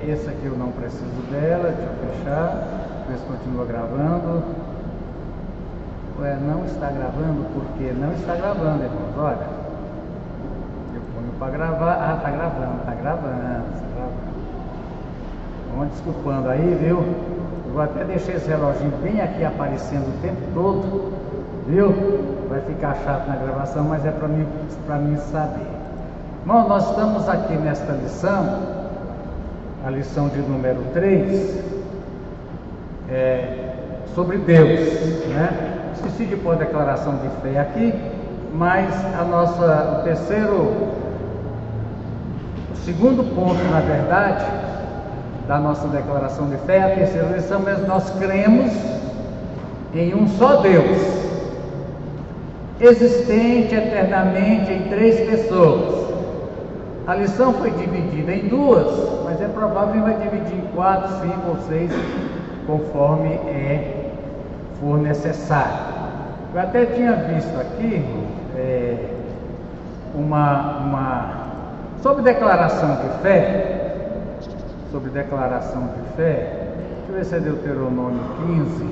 Esse aqui eu não preciso dela, deixa eu fechar, ver se continua gravando. Ué, não está gravando, porque não está gravando, irmãos, olha. Eu ponho para gravar, está gravando. Vamos desculpando aí, viu? Eu vou até deixar esse reloginho bem aqui aparecendo o tempo todo, viu? Vai ficar chato na gravação, mas é para mim saber. Bom, nós estamos aqui nesta lição, a lição de número 3, sobre Deus, né? Esqueci de pôr a declaração de fé aqui, mas o segundo ponto, na verdade, da nossa declaração de fé, a terceira lição, mas nós cremos em um só Deus, existente eternamente em 3 pessoas. A lição foi dividida em 2, mas é provável que vai dividir em 4, 5 ou 6, conforme for necessário. Eu até tinha visto aqui sobre declaração de fé. Deixa eu ver se é Deuteronômio 15,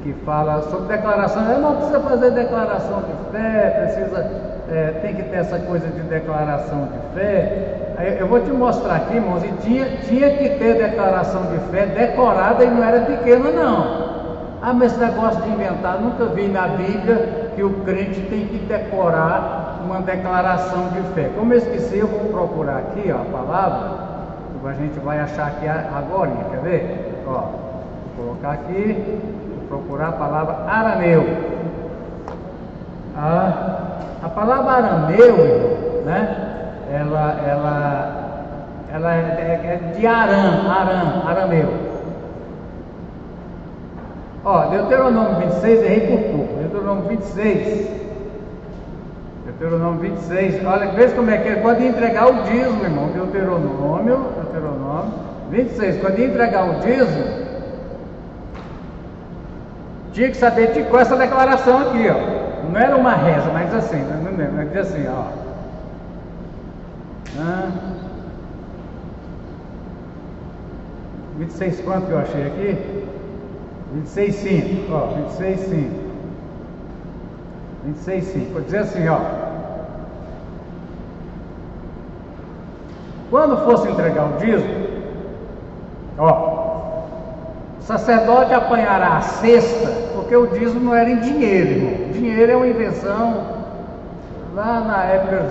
que fala sobre declaração. Eu não precisa fazer declaração de fé, tem que ter essa coisa de declaração de fé. Eu vou te mostrar aqui, irmãos, e tinha que ter declaração de fé decorada e não era pequena, não. Mas esse negócio de inventar, nunca vi na Bíblia que o crente tem que decorar uma declaração de fé. Como eu esqueci, eu vou procurar aqui a palavra. A gente vai achar aqui agora, quer ver? Vou colocar aqui, vou procurar a palavra arameu. A palavra arameu, né? Ela é de arameu. Deuteronômio 26, errei por pouco. Deuteronômio 26, olha, veja como é que é. Quando ia entregar o dízimo, irmão, Deuteronômio 26, quando ia entregar o dízimo, tinha que saber com essa declaração aqui, não era uma reza, mas assim, mas diz assim, 26 quanto que eu achei aqui? 26,5, 26,5, vou dizer assim, quando fosse entregar o dízimo, o sacerdote apanhará a cesta, porque o dízimo não era em dinheiro, irmão. Dinheiro é uma invenção lá na época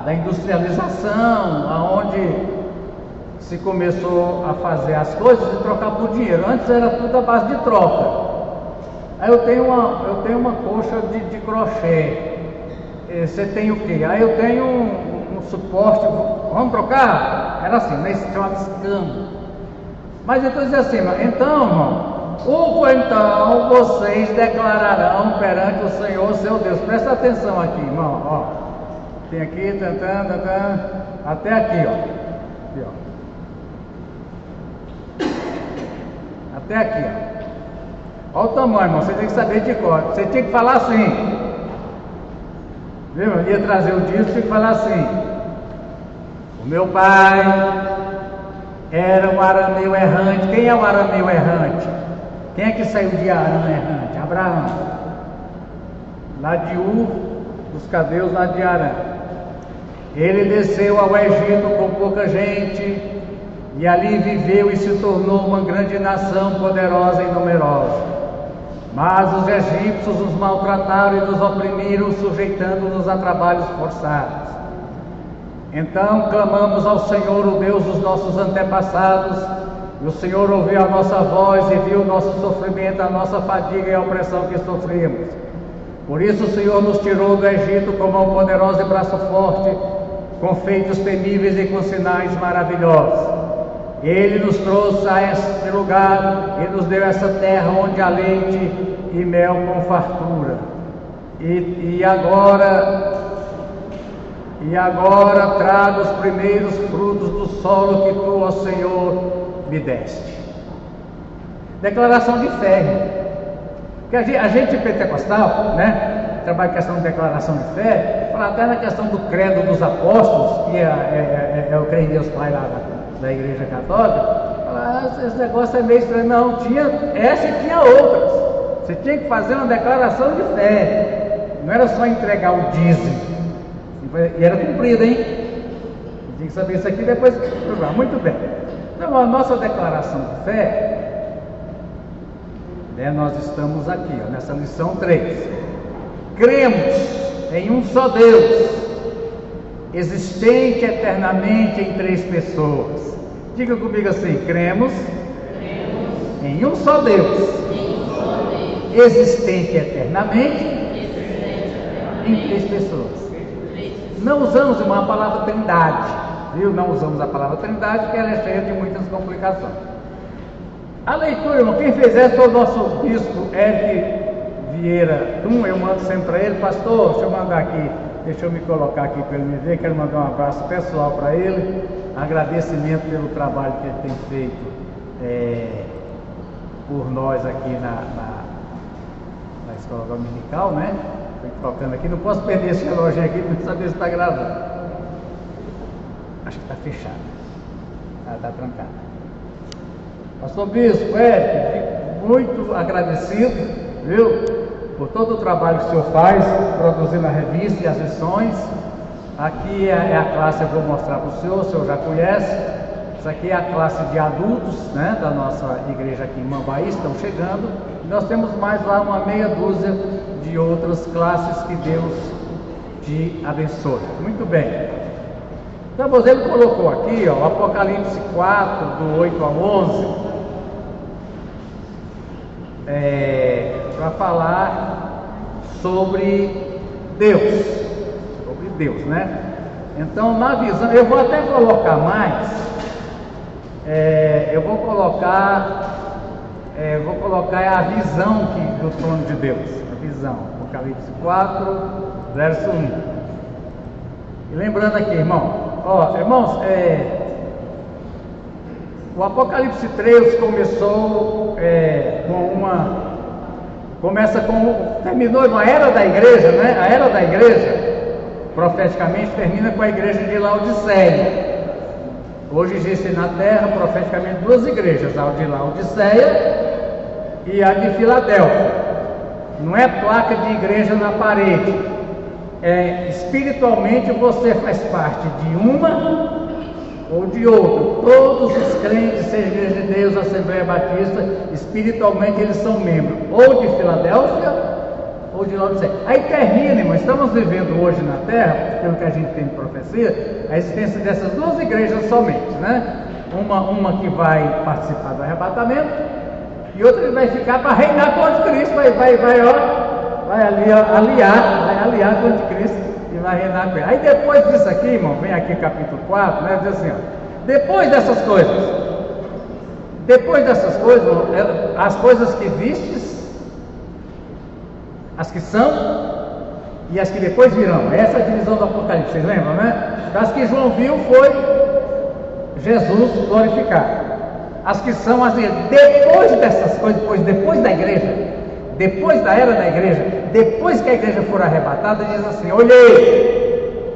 da industrialização, aonde se começou a fazer as coisas e trocar por dinheiro. Antes era tudo à base de troca. Aí eu tenho uma coxa de crochê. Você tem o quê? Aí eu tenho um suporte. Vamos trocar? Era assim, nesse chama escambo. Mas eu estou dizendo assim, então, irmão, então vocês declararão perante o Senhor seu Deus. Presta atenção aqui, irmão. Tem aqui, até aqui, até aqui, olha o tamanho, irmão. Você tem que saber de cor. Você tinha que falar assim, viu? Eu ia trazer o dízimo, tinha que falar assim: o meu pai era um arameu errante. Quem é o arameu errante? Quem é que saiu de Arã errante? Abraão, lá de Ur dos Caldeus, lá de Arã. Ele desceu ao Egito com pouca gente, e ali viveu e se tornou uma grande nação, poderosa e numerosa. Mas os egípcios nos maltrataram e nos oprimiram, sujeitando-nos a trabalhos forçados. Então clamamos ao Senhor, o Deus dos nossos antepassados, e o Senhor ouviu a nossa voz e viu o nosso sofrimento, a nossa fadiga e a opressão que sofremos. Por isso o Senhor nos tirou do Egito com mão poderosa e braço forte, com feitos temíveis e com sinais maravilhosos. Ele nos trouxe a este lugar e nos deu essa terra onde há leite e mel com fartura. E agora trago os primeiros frutos do solo que tu, ó Senhor, me deste. Declaração de fé. Porque a gente pentecostal, né, trabalha em questão de declaração de fé. falar até na questão do credo dos apóstolos, que é o creio em Deus Pai lá da Igreja Católica. Esse negócio é meio estranho. Não, tinha essa e tinha outras. Você tinha que fazer uma declaração de fé, não era só entregar o dízimo, e era cumprido, hein? Tinha que saber isso aqui depois. Muito bem. Então, a nossa declaração de fé, né, nós estamos aqui, ó, nessa lição 3. Cremos em um só Deus, existente eternamente em 3 pessoas. Diga comigo assim: cremos em um só Deus, existente eternamente em 3 pessoas. Não usamos uma palavra trindade, viu? Não usamos a palavra trindade, porque ela é cheia de muitas complicações. A leitura, irmão, quem fez essa foi o nosso bispo Eric Vieira Tum. Eu mando sempre para ele: pastor, deixa eu mandar aqui, deixa eu me colocar aqui para ele me ver. Quero mandar um abraço pessoal para ele, agradecimento pelo trabalho que ele tem feito por nós aqui na escola dominical, né? Estou tocando aqui, não posso perder esse relógio aqui para saber se está gravando. Acho que está fechado, está trancado. Pastor Bispo, fico muito agradecido, viu, por todo o trabalho que o senhor faz, produzindo a revista e as lições. Aqui é a classe que eu vou mostrar para o senhor já conhece. Isso aqui é a classe de adultos, né, da nossa igreja aqui em Mambaí, estão chegando. E nós temos mais lá uma meia dúzia de outras classes. Que Deus te abençoe. Muito bem. Então, ele colocou aqui, ó, o Apocalipse 4, do 8 ao 11, para falar sobre Deus. Sobre Deus, né? Então, na visão, eu vou até colocar mais. Eu vou colocar a visão do trono de Deus. A visão. Apocalipse 4, verso 1. E lembrando aqui, irmãos, o Apocalipse 3 terminou uma era da igreja, né? A era da igreja, profeticamente, termina com a igreja de Laodiceia. Hoje existem na terra, profeticamente, 2 igrejas, a de Laodiceia e a de Filadélfia. Não é placa de igreja na parede. Espiritualmente você faz parte de uma ou de outra. Todos os crentes, seja Igreja de Deus, Assembleia Batista, espiritualmente eles são membros ou de Filadélfia ou de Laodiceia. Aí termina, irmão, estamos vivendo hoje na terra, pelo que a gente tem de profecia, a existência dessas 2 igrejas somente, né? Uma que vai participar do arrebatamento e outra que vai ficar para reinar com o anticristo, vai aliar com o anticristo e vai reinar com ele. Aí depois disso aqui, irmão, vem aqui capítulo 4, né? Diz assim, ó, depois dessas coisas, irmão, as coisas que vistes, as que são e as que depois virão. Essa é a divisão do Apocalipse, vocês lembram, né? As que João viu foi Jesus glorificado. As que são as depois dessas coisas, depois da igreja, depois da era da igreja, depois que a igreja for arrebatada, diz assim: olhei,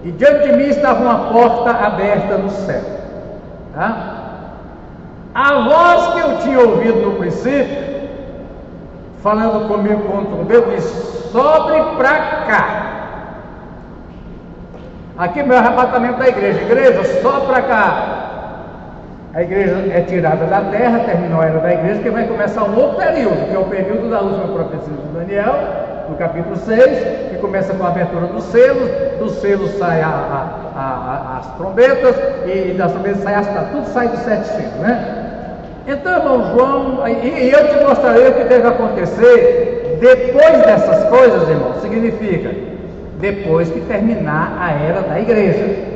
e diante de mim estava uma porta aberta no céu, tá? A voz que eu tinha ouvido no princípio, falando comigo com o trombeta, diz: sobre para cá. Aqui é o meu arrebatamento da igreja. Igreja, só para cá. A igreja é tirada da terra, terminou a era da igreja, que vai começar um outro período, que é o período da última profecia de Daniel, no capítulo 6, que começa com a abertura dos selos sai as trombetas, e das trombetas tudo sai dos 7 selos, né? Então, irmão João, e eu te mostrarei o que deve acontecer depois dessas coisas, irmão. Significa, depois que terminar a era da igreja.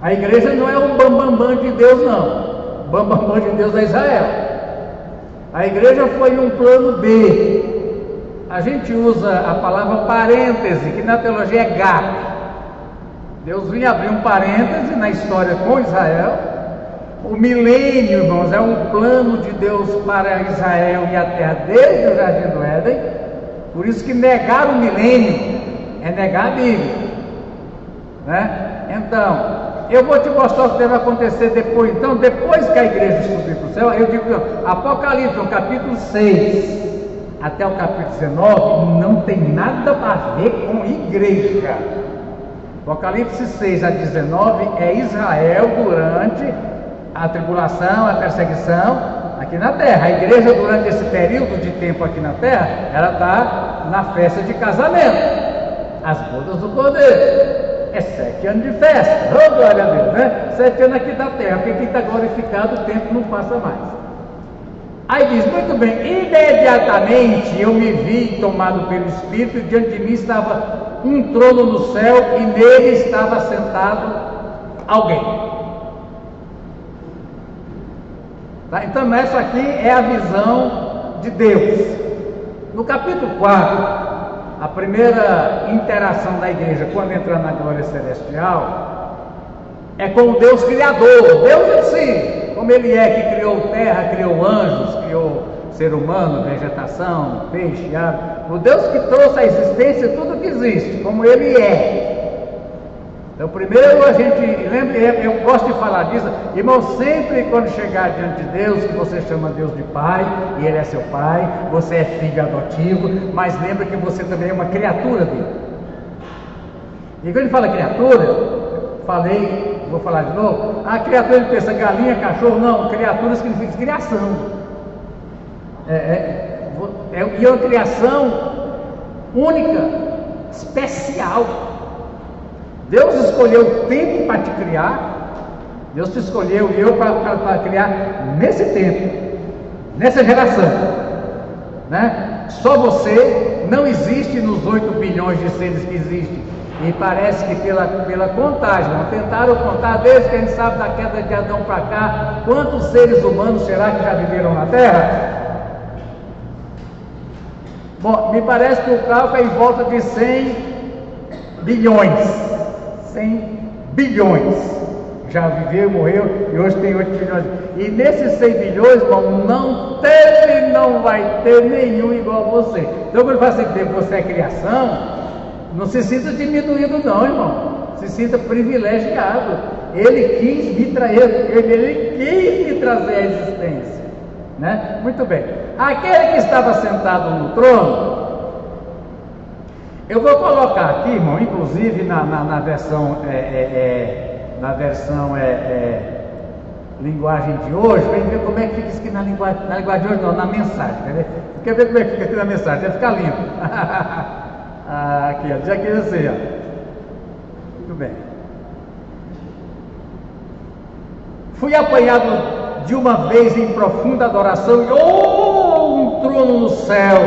A igreja não é um bambambam de Deus, não. O bambambam de Deus é Israel. A igreja foi um plano B. A gente usa a palavra parêntese, que na teologia é gap. Deus vinha abrir um parêntese na história com Israel. O milênio, irmãos, é um plano de Deus para Israel e a terra desde o Jardim do Éden. Por isso que negaram o milênio. é negar a Bíblia, né? Então, eu vou te mostrar o que deve acontecer depois. Então, depois que a igreja subir para o céu, eu digo, Apocalipse, no capítulo 6 até o capítulo 19, não tem nada a ver com igreja. Apocalipse 6 a 19 é Israel durante a tribulação, a perseguição aqui na terra. A igreja, durante esse período de tempo aqui na terra, ela está na festa de casamento, as bodas do Cordeiro. É 7 anos de festa, oh glória a Deus, né? 7 anos aqui da terra, porque quem está glorificado, o tempo não passa mais. Aí diz, muito bem, imediatamente eu me vi tomado pelo Espírito, e diante de mim estava um trono no céu, e nele estava sentado alguém. Tá? Então essa aqui é a visão de Deus. No capítulo 4, a primeira interação da igreja quando entra na glória celestial é com o Deus Criador, Deus em si, como Ele é, que criou terra, criou anjos, criou ser humano, vegetação, peixe, ave. O Deus que trouxe à existência tudo que existe, como Ele é. Então, primeiro a gente lembra, eu gosto de falar disso, irmão, sempre quando chegar diante de Deus, que você chama Deus de Pai, e Ele é seu Pai, você é filho adotivo, mas lembra que você também é uma criatura dele. E quando ele fala criatura, vou falar de novo, a criatura ele pensa galinha, cachorro, não, criatura significa criação. E é uma criação única, especial. Deus escolheu o tempo para te criar, Deus te escolheu e eu para criar nesse tempo, nessa geração, né? Só você, não existe nos 8 bilhões de seres que existem, e parece que pela contagem, tentaram contar desde que a gente sabe da queda de Adão para cá, quantos seres humanos será que já viveram na Terra? Bom, me parece que o cálculo é em volta de 100 bilhões. 100 bilhões já viveu, morreu, e hoje tem 8 bilhões. E nesses 100 bilhões, irmão, não teve, não vai ter nenhum igual a você. Então, quando você dizer que você é criação, não se sinta diminuído, não, irmão. Se sinta privilegiado. Ele quis me trazer, ele quis me trazer à existência, né? Muito bem. Aquele que estava sentado no trono, eu vou colocar aqui, irmão, inclusive na versão linguagem de hoje, para ver como é que fica isso aqui na linguagem de hoje, não, na mensagem. Quer ver como é que fica aqui na mensagem? Deve ficar lindo. Aqui, ó, diz aqui assim, ó. Muito bem. Fui apanhado de uma vez em profunda adoração, e um trono no céu,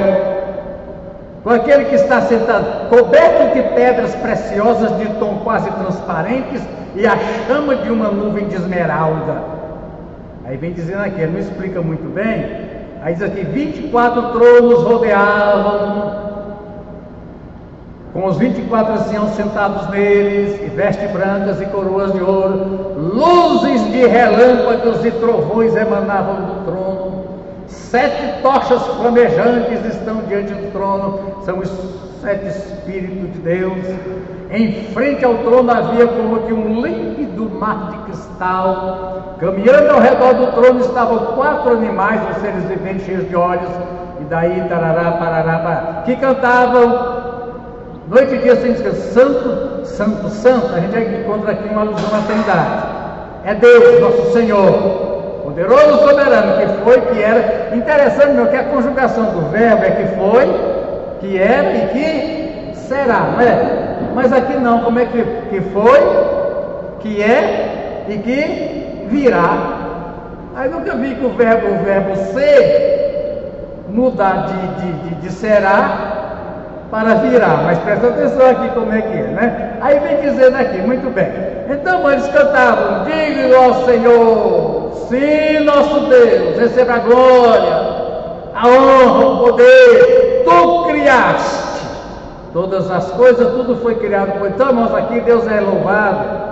com aquele que está sentado, coberto de pedras preciosas de tom quase transparentes, e a chama de uma nuvem de esmeralda. Aí vem dizendo aqui, ele não explica muito bem, aí diz aqui, 24 tronos rodeavam, com os 24 anciãos sentados neles, e vestes brancas e coroas de ouro, luzes de relâmpagos e trovões emanavam do trono, 7 tochas flamejantes estão diante do trono, são os 7 Espíritos de Deus. Em frente ao trono havia como que um líquido mar de cristal. Caminhando ao redor do trono estavam 4 animais, os seres viventes cheios de olhos, e daí tarará, parará, parará, que cantavam noite e dia sem descanso, santo, santo, santo. A gente encontra aqui uma alusão à Trindade. É Deus, nosso Senhor, poderoso, soberano, que foi, que era. Interessante, meu, que a conjugação do verbo é que foi, que era e que será, não é? Mas aqui não, como é que foi, que é e que virá. Aí nunca vi que o verbo ser mudar de será para virar, mas presta atenção aqui como é que é, né? Aí vem dizendo aqui, muito bem. Então eles cantavam, diga ao Senhor, sim, nosso Deus, receba a glória, a honra, o poder, tu criaste todas as coisas, tudo foi criado por. Então, irmãos, aqui Deus é louvado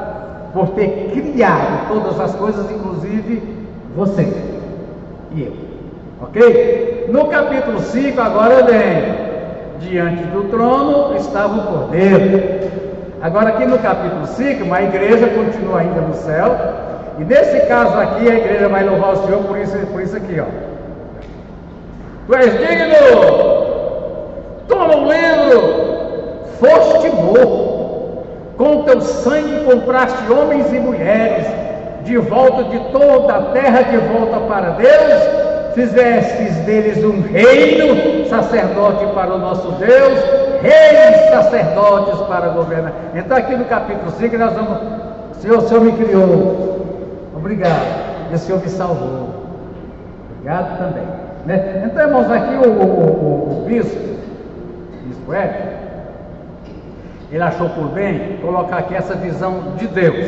por ter criado todas as coisas, inclusive você e eu, ok? No capítulo 5 agora vem, diante do trono estava o Cordeiro. Agora aqui no capítulo 5, a igreja continua ainda no céu, e nesse caso aqui a igreja vai louvar o Senhor por isso aqui, ó. Tu és digno, toma o livro, foste morto, com teu sangue compraste homens e mulheres, de volta de toda a terra, de volta para Deus, fizestes deles um reino, sacerdote para o nosso Deus, reis, sacerdotes para governar. Então aqui no capítulo 5 nós vamos, o Senhor me criou, obrigado, e o Senhor me salvou, obrigado também, né? Então, irmãos, aqui o bispo ele achou por bem colocar aqui essa visão de Deus,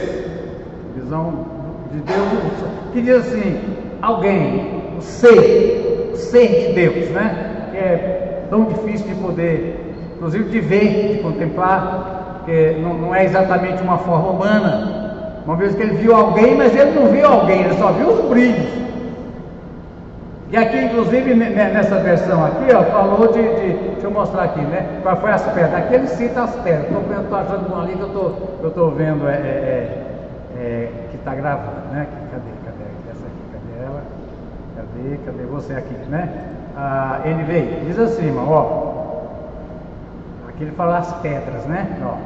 que diz assim, alguém, o ser de Deus, né? Que é tão difícil de poder, inclusive de ver, de contemplar, porque não é exatamente uma forma humana. Uma vez que ele viu alguém, mas ele não viu alguém, ele só viu os brilhos. E aqui, inclusive, nessa versão aqui, ó, falou deixa eu mostrar aqui, né? Qual foi as pedras? Aqui ele cita as pedras. Estou achando uma ali que eu estou vendo que está gravando, né? Cadê essa aqui? Cadê ela? Cadê você aqui, né? Ele veio, diz assim, irmão, ó. Aqui ele fala as pedras, né? Ó.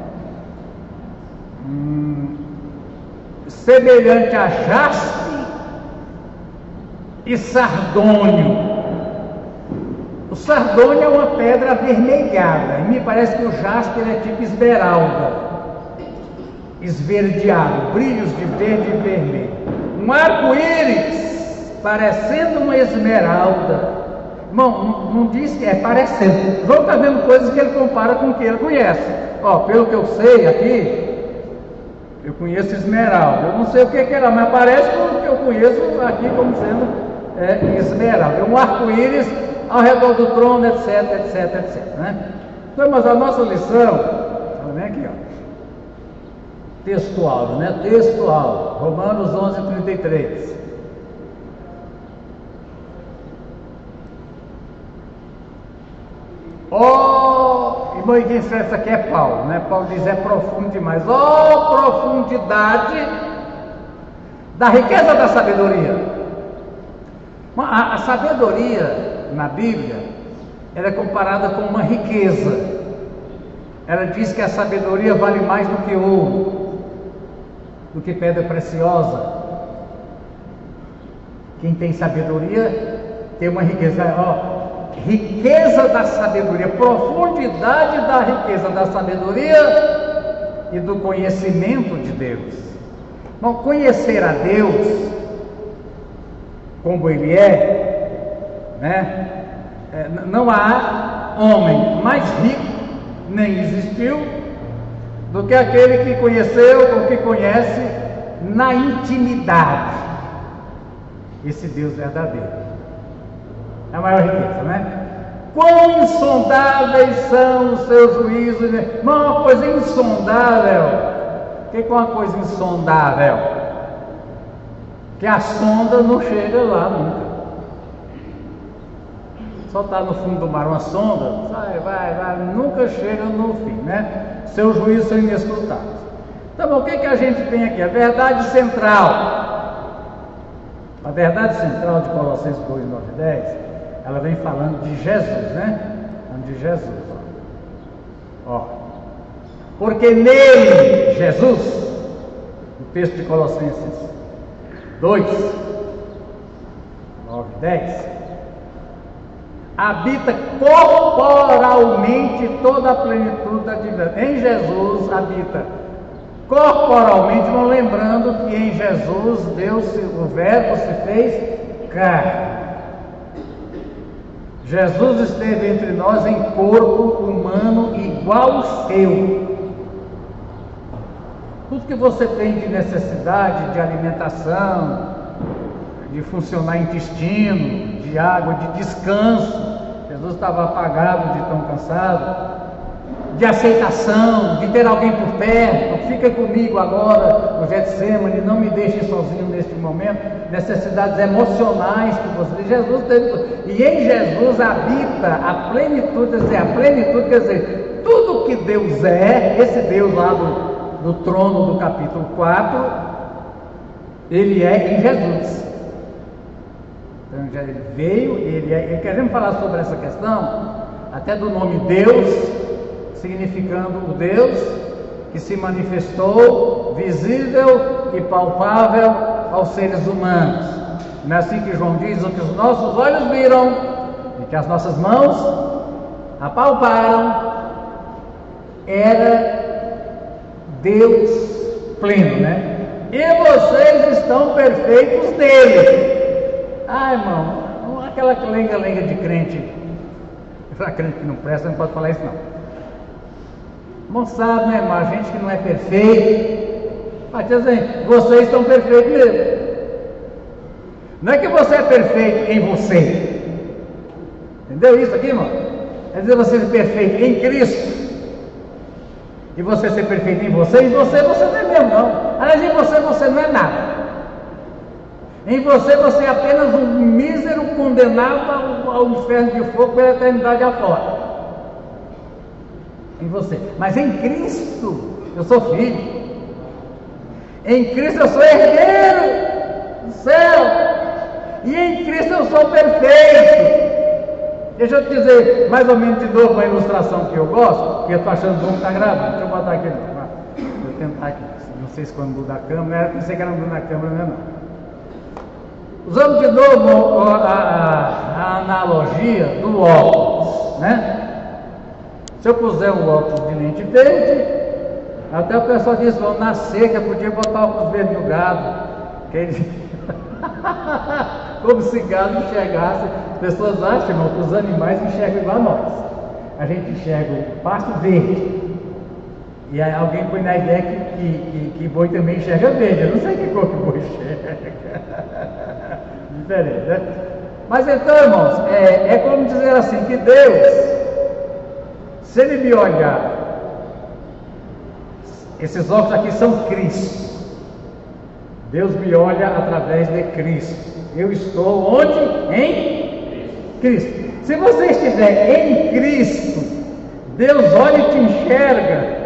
Semelhante a jaspe e sardônio. O sardônio é uma pedra avermelhada, e me parece que o jaspe é tipo esmeralda, esverdeado, brilhos de verde e vermelho. Um arco-íris parecendo uma esmeralda. Irmão, não diz que é parecendo. João está vendo coisas que ele compara com o que ele conhece. Ó, pelo que eu sei aqui, eu conheço esmeralda. Eu não sei o que é lá, mas parece com o que eu conheço aqui como sendo esmeralda. É um arco-íris ao redor do trono, etc, né? Então, mas a nossa lição, vem aqui, ó. Textual, né? Textual. Romanos 11:33. Irmão, quem escreve isso aqui é Paulo, né? Paulo diz, é profundo demais. Profundidade da riqueza da sabedoria. A sabedoria na Bíblia, ela é comparada com uma riqueza. Ela diz que a sabedoria vale mais do que ouro, do que pedra preciosa. Quem tem sabedoria tem uma riqueza. Riqueza da sabedoria, profundidade da riqueza da sabedoria e do conhecimento de Deus. Bom, conhecer a Deus como Ele né? Não há homem mais rico, nem existiu, do que aquele que conheceu ou que conhece na intimidade esse Deus verdadeiro. É a maior riqueza, né? Quão insondáveis são os seus juízos, né? Uma coisa insondável. O que é uma coisa insondável? Que a sonda não chega lá nunca. Só está no fundo do mar uma sonda, vai, nunca chega no fim, né? Seus juízos são inescrutáveis. Então, o que a gente tem aqui? A verdade central. A verdade central de Colossenses 2, 9 e 10, ela vem falando de Jesus, né? Falando de Jesus. Porque nele, Jesus, no texto de Colossenses 2, 9 e 10, habita corporalmente toda a plenitude da divindade. Em Jesus habita corporalmente, não lembrando que em Jesus Deus, o Verbo se fez carne. Jesus esteve entre nós em corpo humano igual ao seu. Tudo que você tem de necessidade, de alimentação, de funcionar intestino, de água, de descanso. Jesus estava apagado de tão cansado. de aceitação, de ter alguém por perto. Fica comigo agora no Getsemane, não me deixe sozinho neste momento. Necessidades emocionais que você... Jesus teve, e em Jesus habita a plenitude, quer dizer, tudo que Deus é, esse Deus lá do trono do capítulo 4, ele é em Jesus. Então já ele veio, ele é. E queremos falar sobre essa questão, até do nome Deus, significando o Deus que se manifestou visível e palpável aos seres humanos. Não é assim que João diz: o que os nossos olhos viram e que as nossas mãos apalparam, era Deus pleno, né? E vocês estão perfeitos nele. Ah, irmão, aquela lenga-lenga de crente, para crente que não presta, não pode falar isso não. Não sabe, né, irmão? A gente que não é perfeito, mas dizer, vocês estão perfeitos mesmo. Não é que você é perfeito em você. Entendeu isso aqui, irmão? É dizer, você é perfeito em Cristo. E você ser perfeito em você não é mesmo, não. Aliás, em você não é nada. Em você é apenas um mísero condenado ao inferno de fogo pela eternidade afora. Em você. Mas em Cristo, eu sou filho. Em Cristo eu sou herdeiro do céu. E em Cristo eu sou perfeito. Deixa eu te dizer mais ou menos de novo uma ilustração que eu gosto, porque eu estou achando bom que está gravando. Deixa eu botar aqui. Deixa eu tentar aqui. Não sei se quando mudar a câmera, não sei que era mudar a câmera, não. Usando de novo a analogia do óculos, né? Se eu puser um óculos de lente verde, até o pessoal disse: vão na seca, podia botar óculos verde no gado, que ele... como se gado enxergasse. As pessoas acham, irmão, que os animais enxergam igual a nós. A gente enxerga o pasto verde, e aí alguém põe na ideia que boi também enxerga verde. Eu não sei que cor que o boi enxerga. Diferente, né? Mas então, irmãos, é como dizer assim, que Deus, se Ele me olhar, esses óculos aqui são Cristo. Deus me olha através de Cristo. Eu estou onde? Em Cristo. Se você estiver em Cristo, Deus olha e te enxerga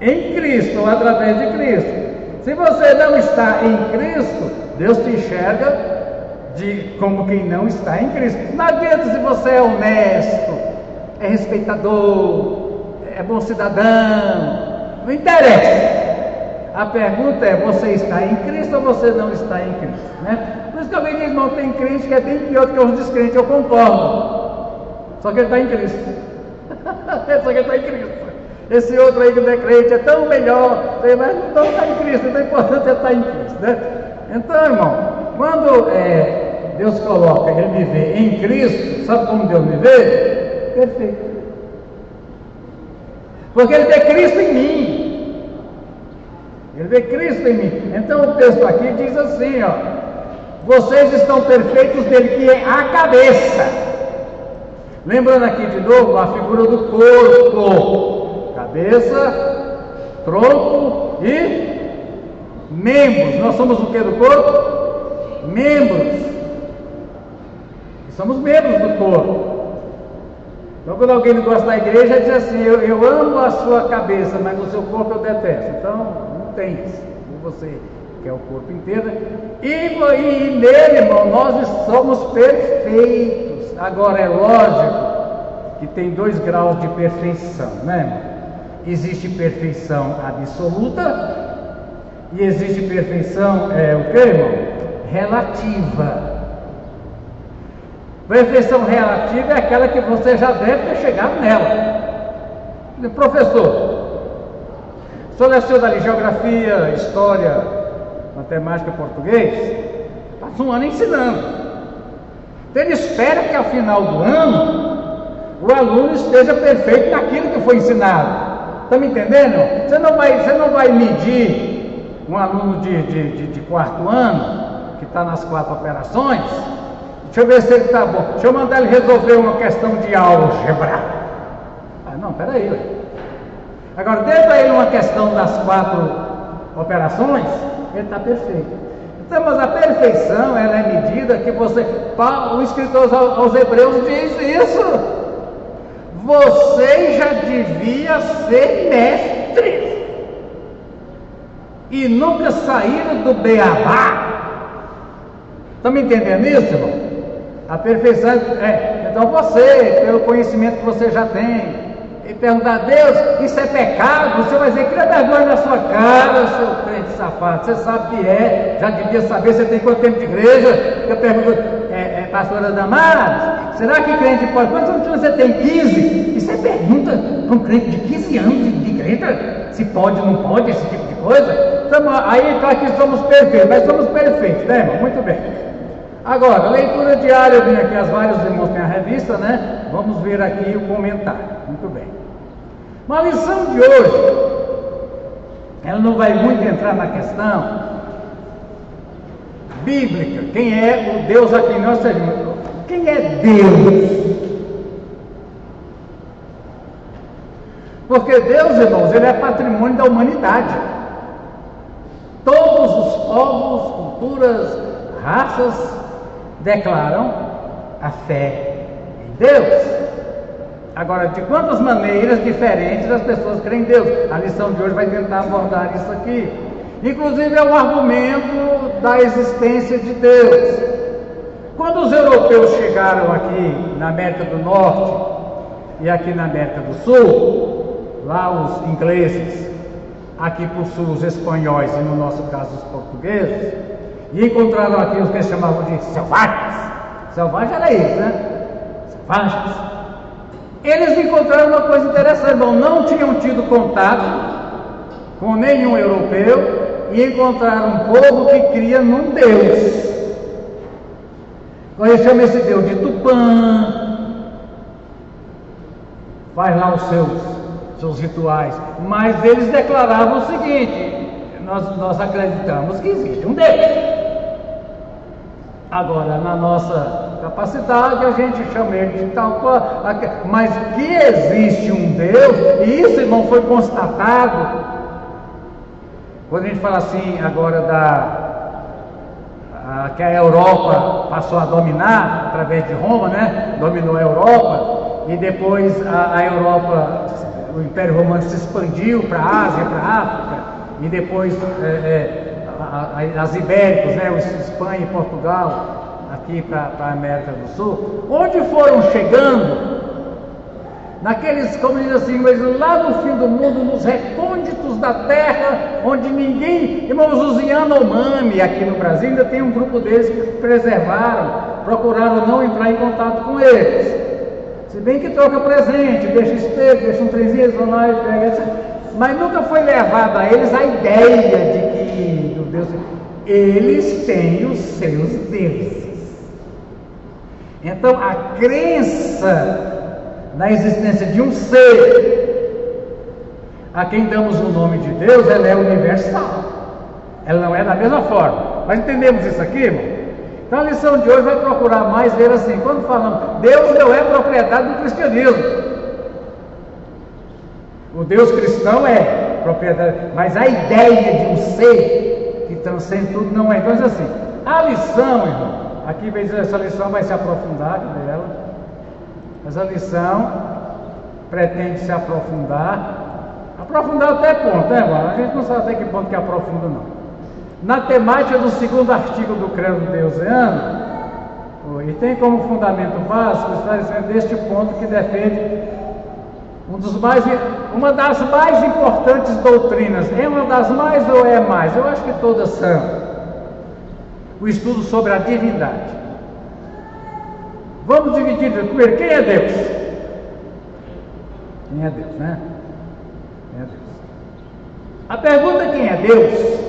em Cristo, ou através de Cristo. Se você não está em Cristo, Deus te enxerga como quem não está em Cristo. Não adianta se você é honesto, é respeitador, é bom cidadão, não interessa. A pergunta é: você está em Cristo ou você não está em Cristo, né? Por isso que alguém diz: não tem crente que é bem pior do que os descrentes. Eu concordo, só que ele está em Cristo. Só que ele está em Cristo. Esse outro aí que não é crente é tão melhor, mas não está em Cristo. Então é importante estar em Cristo, né? Então, irmão, quando Deus coloca, Ele me vê em Cristo, sabe como Deus me vê? Perfeito. Porque Ele vê Cristo em mim. Ele vê Cristo em mim. Então o texto aqui diz assim, ó: vocês estão perfeitos dele, que é a cabeça. Lembrando aqui de novo a figura do corpo: cabeça, tronco e membros. Nós somos o que do corpo? Membros. E somos membros do corpo. Então, quando alguém não gosta da igreja, diz assim: eu amo a sua cabeça, mas o seu corpo eu detesto. Então, não tem isso. Você quer o corpo inteiro. E nele, irmão, nós somos perfeitos. Agora, é lógico que tem 2 graus de perfeição, né, irmão? Existe perfeição absoluta e existe perfeição, o que, irmão? Relativa. Perfeição relativa é aquela que você já deve ter chegado nela. Professor, o senhor leciona ali geografia, história, matemática, português, passa um ano ensinando. Então ele espera que ao final do ano o aluno esteja perfeito naquilo que foi ensinado. Está me entendendo? Você não vai medir um aluno de 4º ano, que está nas 4 operações. Deixa eu ver se ele está bom. Deixa eu mandar ele resolver uma questão de álgebra. Ah, não, peraí. Agora, dentro aí uma questão das 4 operações, ele está perfeito. Então, mas a perfeição, ela é medida que você... O escritor aos Hebreus diz isso. Você já devia ser mestre. E nunca saíram do beabá. Estão me entendendo isso, irmão? A perfeição então você, pelo conhecimento que você já tem, e perguntar a Deus, isso é pecado? Você vai dizer, cria vergonha na sua cara, seu crente safado. Você sabe que já devia saber. Você tem quanto tempo de igreja? Eu pergunto, pastora Damares, será que crente pode? Quantos anos você tem? 15? Isso é pergunta para um crente de 15 anos de igreja? Se pode ou não pode, esse tipo de coisa? Então, aí aqui somos perfeitos, mas somos perfeitos, né, irmão? Muito bem. Agora, leitura diária, eu vim aqui, as vários irmãos têm a revista, né? Vamos ver aqui o comentário. Muito bem. Uma lição de hoje, ela não vai muito entrar na questão bíblica. Quem é o Deus a quem nós servimos? Quem é Deus? Porque Deus, irmãos, ele é patrimônio da humanidade. Todos os povos, culturas, raças declaram a fé em Deus. Agora, de quantas maneiras diferentes as pessoas creem em Deus? A lição de hoje vai tentar abordar isso aqui. Inclusive é um argumento da existência de Deus. Quando os europeus chegaram aqui na América do Norte e aqui na América do Sul, lá os ingleses, aqui por sul os espanhóis e no nosso caso os portugueses, e encontraram aqui os que eles chamavam de selvagens. Selvagem era isso, né? Selvagens. Eles encontraram uma coisa interessante, irmão. Não tinham tido contato com nenhum europeu e encontraram um povo que cria num Deus. Eles chamam esse Deus de Tupã, faz lá os seus rituais, mas eles declaravam o seguinte: nós acreditamos que existe um Deus. Agora, na nossa capacidade, a gente chama ele de tal coisa, mas que existe um Deus, e isso, irmão, foi constatado. Quando a gente fala assim agora que a Europa passou a dominar através de Roma, né? Dominou a Europa, e depois a Europa, o Império Romano se expandiu para a Ásia, para a África, e depois as ibéricos, né? Espanha e Portugal, aqui para a América do Sul, onde foram chegando, naqueles, como diz assim, mas lá no fim do mundo, nos recônditos da terra, onde ninguém, irmãos, os Yanomami aqui no Brasil, ainda tem um grupo deles que preservaram, procuraram não entrar em contato com eles, se bem que troca presente, deixa espelho, deixa um trenzinho, eles vão lá e pegam, mas nunca foi levado a eles a ideia de que, do Deus, eles têm os seus deuses. Então a crença na existência de um ser a quem damos o nome de Deus, ela é universal, ela não é da mesma forma. Mas entendemos isso aqui, irmão? Então a lição de hoje vai procurar mais ver assim, quando falamos Deus não é propriedade do cristianismo, o Deus cristão é propriedade, mas a ideia de um ser que transcende tudo não é. Então diz assim, a lição, irmão, aqui essa lição vai se aprofundar dela. Essa lição pretende se aprofundar até ponto, né, irmão? A gente não sabe até que ponto que aprofunda, não. Na temática do segundo artigo do Credo Deusiano, e tem como fundamento básico o esclarecimento deste ponto que defende uma das mais importantes doutrinas. É uma das mais ou é mais? Eu acho que todas são. O estudo sobre a divindade. Vamos dividir primeiro, quem é Deus? Quem é Deus, né? Quem é Deus? A pergunta quem é Deus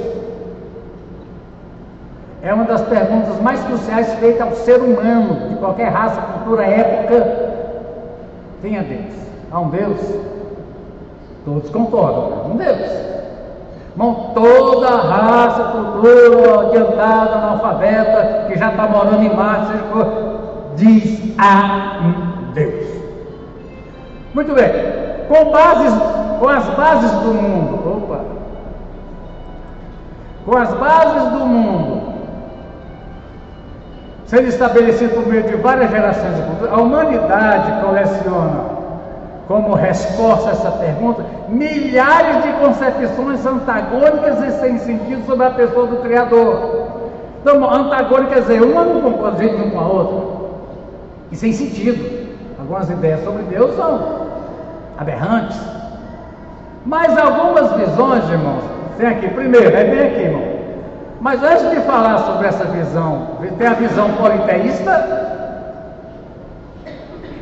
é uma das perguntas mais cruciais feitas ao ser humano, de qualquer raça, cultura, época. Quem é Deus? Há um Deus? Todos concordam, há um Deus. Irmão, toda raça, cultura, adiantada, analfabeta, que já está morando em Marte, diz há um Deus. Muito bem, com com as bases do mundo. Com as bases do mundo sendo estabelecido por meio de várias gerações de cultura, a humanidade coleciona como resposta a essa pergunta milhares de concepções antagônicas e sem sentido sobre a pessoa do Criador. Então, antagônica quer dizer, uma não concorda de jeito nenhum com a outra, e sem sentido. Algumas ideias sobre Deus são aberrantes, mas algumas visões, irmãos, tem aqui, primeiro, é bem aqui, irmão. Mas antes de falar sobre essa visão, tem a visão politeísta.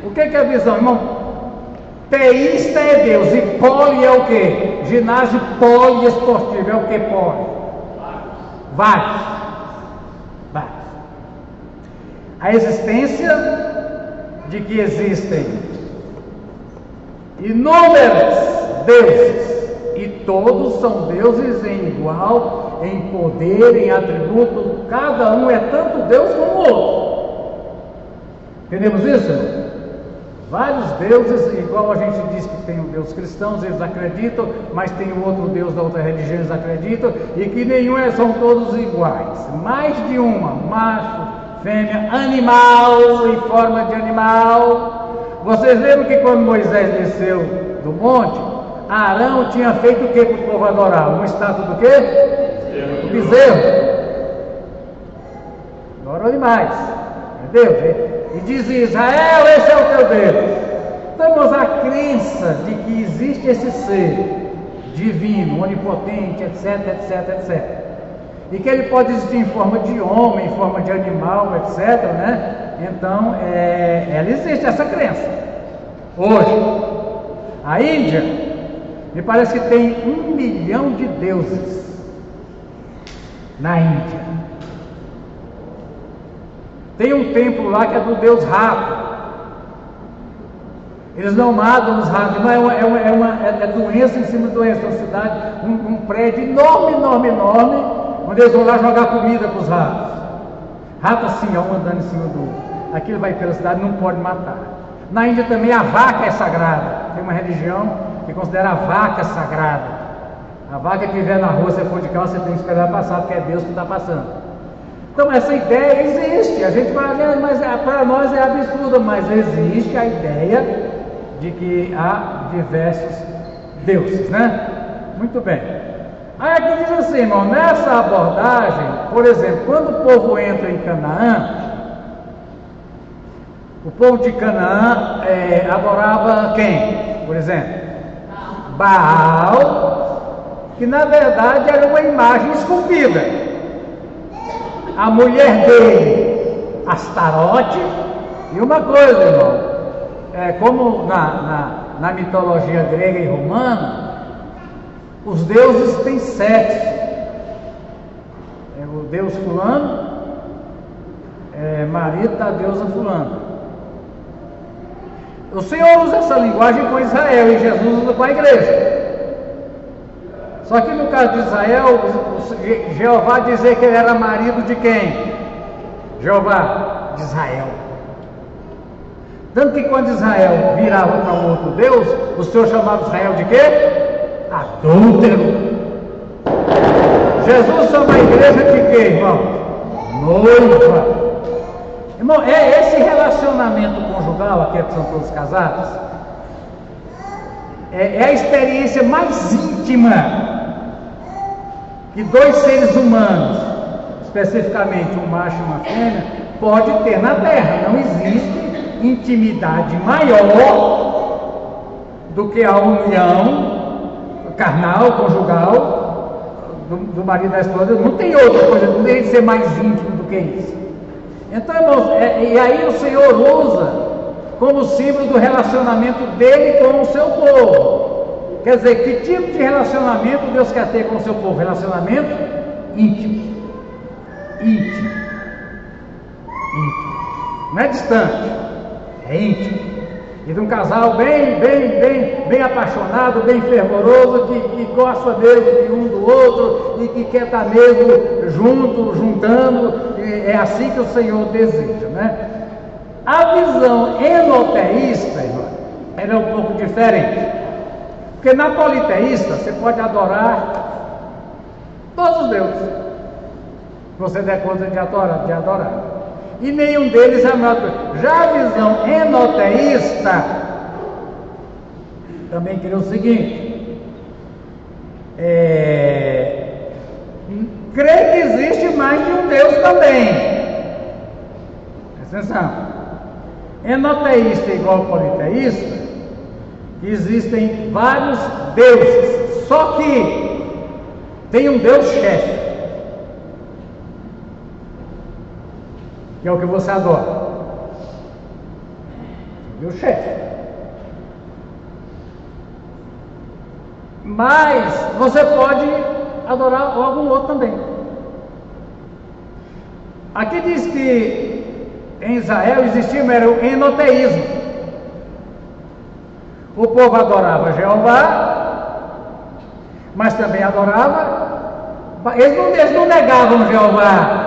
O que é a visão, irmão? Teísta é Deus, e poli é o quê? Ginásio poliesportivo, é o que poli? Vários. A existência de que existem inúmeros deuses, e todos são deuses em igual, em poder, em atributo, cada um é tanto Deus como o outro. Entendemos isso? Vários deuses, igual a gente diz que tem o Deus cristão, eles acreditam, mas tem o outro Deus da outra religião, eles acreditam, e que nenhum são todos iguais. Mais de uma, macho, fêmea, animal, em forma de animal. Vocês lembram que quando Moisés desceu do monte, Arão tinha feito o que para o povo adorar? Uma estátua do quê? Do bezerro. Adorou demais. É Deus. E dizia: Israel, esse é o teu Deus. Temos a crença de que existe esse ser divino, onipotente, etc, etc, etc. E que ele pode existir em forma de homem, em forma de animal, etc, né? Então, ela existe, essa crença. Hoje, a Índia, me parece que tem 1 milhão de deuses na Índia. Tem um templo lá que é do deus rato. Eles não matam os ratos, mas é doença em cima de doença. É uma cidade, um prédio enorme, onde eles vão lá jogar comida para os ratos. Rato assim, um andando em cima do outro. Aquilo vai pela cidade, não pode matar. Na Índia também a vaca é sagrada. Tem uma religião que considera a vaca sagrada. A vaca que estiver na rua, se for de carro, você tem que esperar passar, porque é Deus que está passando. Então essa ideia existe. A gente fala, mas para nós é absurda, mas existe a ideia de que há diversos deuses, né? Muito bem. Aí aqui diz assim, irmão, nessa abordagem, por exemplo, quando o povo entra em Canaã, o povo de Canaã adorava quem, por exemplo? Baal, que na verdade era uma imagem esculpida. A mulher dele, Astarote, e uma coisa, irmão, como na mitologia grega e romana, os deuses têm sexo. O deus fulano marido da deusa fulana. O Senhor usa essa linguagem com Israel e Jesus usa com a igreja. Só que no caso de Israel, Jeová dizia que ele era marido de quem? Jeová, de Israel. Tanto que quando Israel virava para um outro Deus, o Senhor chamava Israel de quê? Adúltero. Jesus chama a igreja de quê, irmão? Noiva. Irmão, é esse relacionamento conjugal, aqui que são todos casados, é a experiência mais íntima que dois seres humanos, especificamente um macho e uma fêmea, pode ter na Terra. Não existe intimidade maior do que a união carnal, conjugal do marido e da esposa. Não tem outra coisa, não tem que ser mais íntimo do que isso. Então, irmãos, e aí o Senhor usa como símbolo do relacionamento dele com o seu povo. Quer dizer, que tipo de relacionamento Deus quer ter com o seu povo? Relacionamento íntimo. Íntimo. Não é distante, é íntimo. E de um casal bem apaixonado, bem fervoroso, que gosta mesmo de um do outro e que quer estar mesmo junto, juntando. É assim que o Senhor deseja, né? A visão enoteísta, irmão, ela é um pouco diferente. Porque na politeísta você pode adorar todos os deuses. Você der conta de adorar. E nenhum deles é maior. Já a visão enoteísta também queria o seguinte: crê que existe mais de um Deus também. Presta atenção. Enoteísta igual politeísta, existem vários deuses, só que tem um Deus chefe, que é o que você adora. Deus chefe. Mas você pode adorar algum outro também. Aqui diz que em Israel existia o enoteísmo. O povo adorava Jeová, mas também adorava. Eles não negavam Jeová.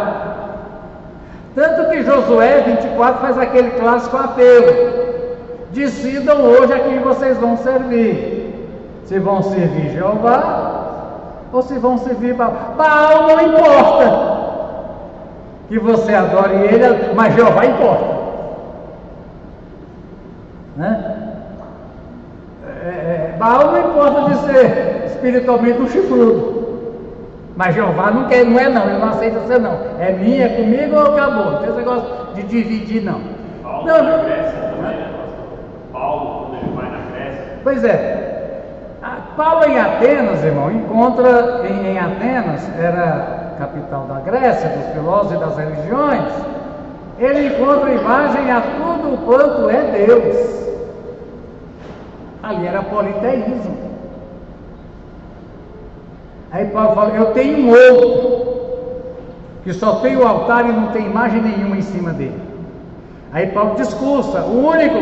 Tanto que Josué 24 faz aquele clássico apelo: decidam hoje a quem vocês vão servir. Se vão servir Jeová ou se vão servir Baal. Baal não importa que você adore ele, mas Jeová importa, né? Baal não importa de ser espiritualmente um chifrudo, mas Jeová não quer, não é não, ele não aceita ser não. É minha, é comigo ou acabou. Não tem esse negócio de dividir não. Paulo não, na Grécia também, né? Paulo, quando ele vai na Grécia. Pois é. Paulo em Atenas, irmão, encontra em Atenas, era capital da Grécia, dos filósofos e das religiões. Ele encontra imagem a tudo quanto é Deus. Ali era politeísmo. Aí Paulo fala: eu tenho um outro que só tem o altar e não tem imagem nenhuma em cima dele. Aí Paulo discursa: o único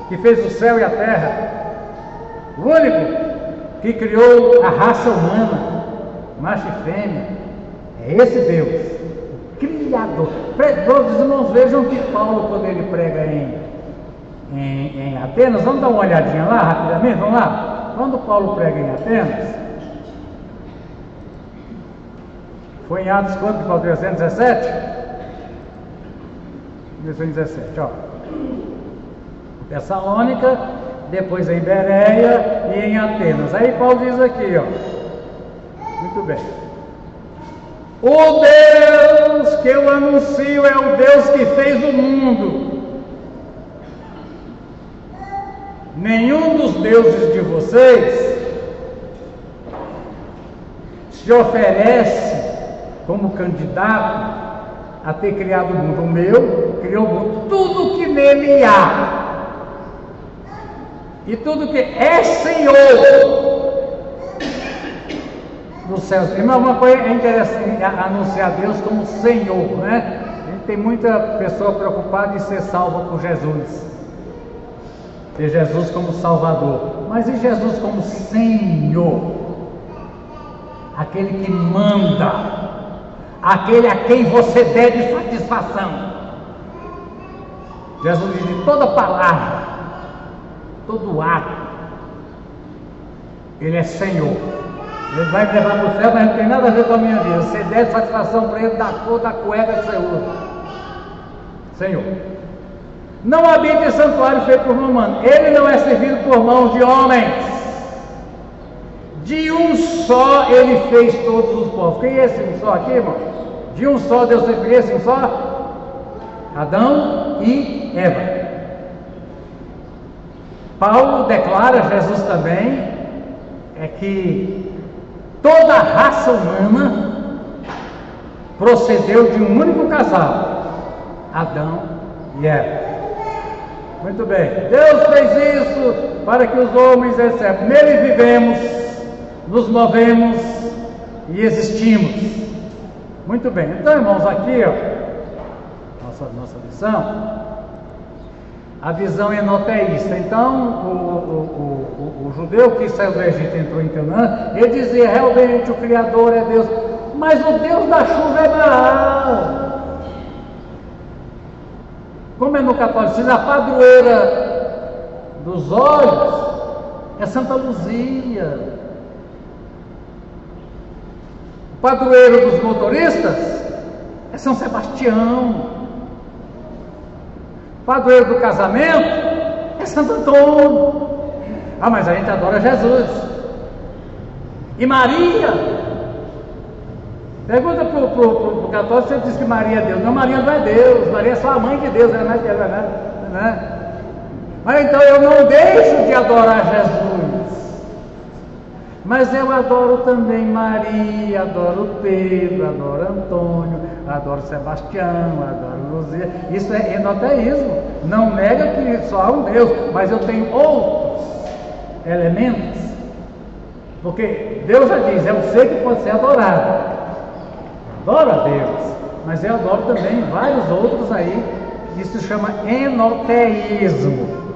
que fez o céu e a terra, o único que criou a raça humana, macho e fêmea, é esse Deus, Criador. Os irmãos, vejam que Paulo, quando ele prega em Atenas, vamos dar uma olhadinha lá rapidamente, vamos lá? Quando Paulo prega em Atenas, foi em Atos quanto, Paulo? 17? 17, ó. Tessalônica, depois em Bereia e em Atenas. Aí Paulo diz aqui, ó. Muito bem. O Deus que eu anuncio é o Deus que fez o mundo. Nenhum dos deuses de vocês se oferece como candidato a ter criado o mundo. O meu criou o mundo. Tudo que nele há e tudo que é Senhor dos céus. Irmão, uma coisa é interessante anunciar Deus como Senhor, né? A gente tem muita pessoa preocupada em ser salva por Jesus, ter Jesus como Salvador, mas e Jesus como Senhor? Aquele que manda, aquele a quem você deve satisfação. Jesus diz: de toda palavra, todo ato, Ele é Senhor. Ele vai me levar para o céu, mas não tem nada a ver com a minha vida. Você deve satisfação para Ele da cor da cueca que você usa. Senhor. Não habita em santuário feito por mão humana. Ele não é servido por mãos de homens. De um só Ele fez todos os povos. Quem é esse um só aqui, irmão? De um só Deus fez esse um só? Adão e Eva. Paulo declara, Jesus também, é que toda a raça humana procedeu de um único casal, Adão e Eva. Muito bem, Deus fez isso para que os homens recebam. Nele vivemos, nos movemos e existimos. Muito bem, então, irmãos, aqui, ó, nossa lição, a visão enoteísta. Então, o judeu que saiu do Egito e entrou em Canaã, ele dizia: realmente o Criador é Deus, mas o Deus da chuva é Baal. Como é no catolicismo, a padroeira dos olhos é Santa Luzia. O padroeiro dos motoristas é São Sebastião. O padroeiro do casamento é Santo Antônio. Ah, mas a gente adora Jesus. E Maria? Pergunta para o católico se ele diz que Maria é Deus. Não, Maria não é Deus, Maria é só a mãe de Deus, ela não é Deus, né? Mas então eu não deixo de adorar Jesus, mas eu adoro também Maria, adoro Pedro, adoro Antônio, adoro Sebastião, adoro Luzia. Isso é enoteísmo, não nega que só há um Deus, mas eu tenho outros elementos, porque Deus já diz, é um ser que pode ser adorado. Adoro a Deus, mas eu adoro também vários outros aí. Isso se chama enoteísmo.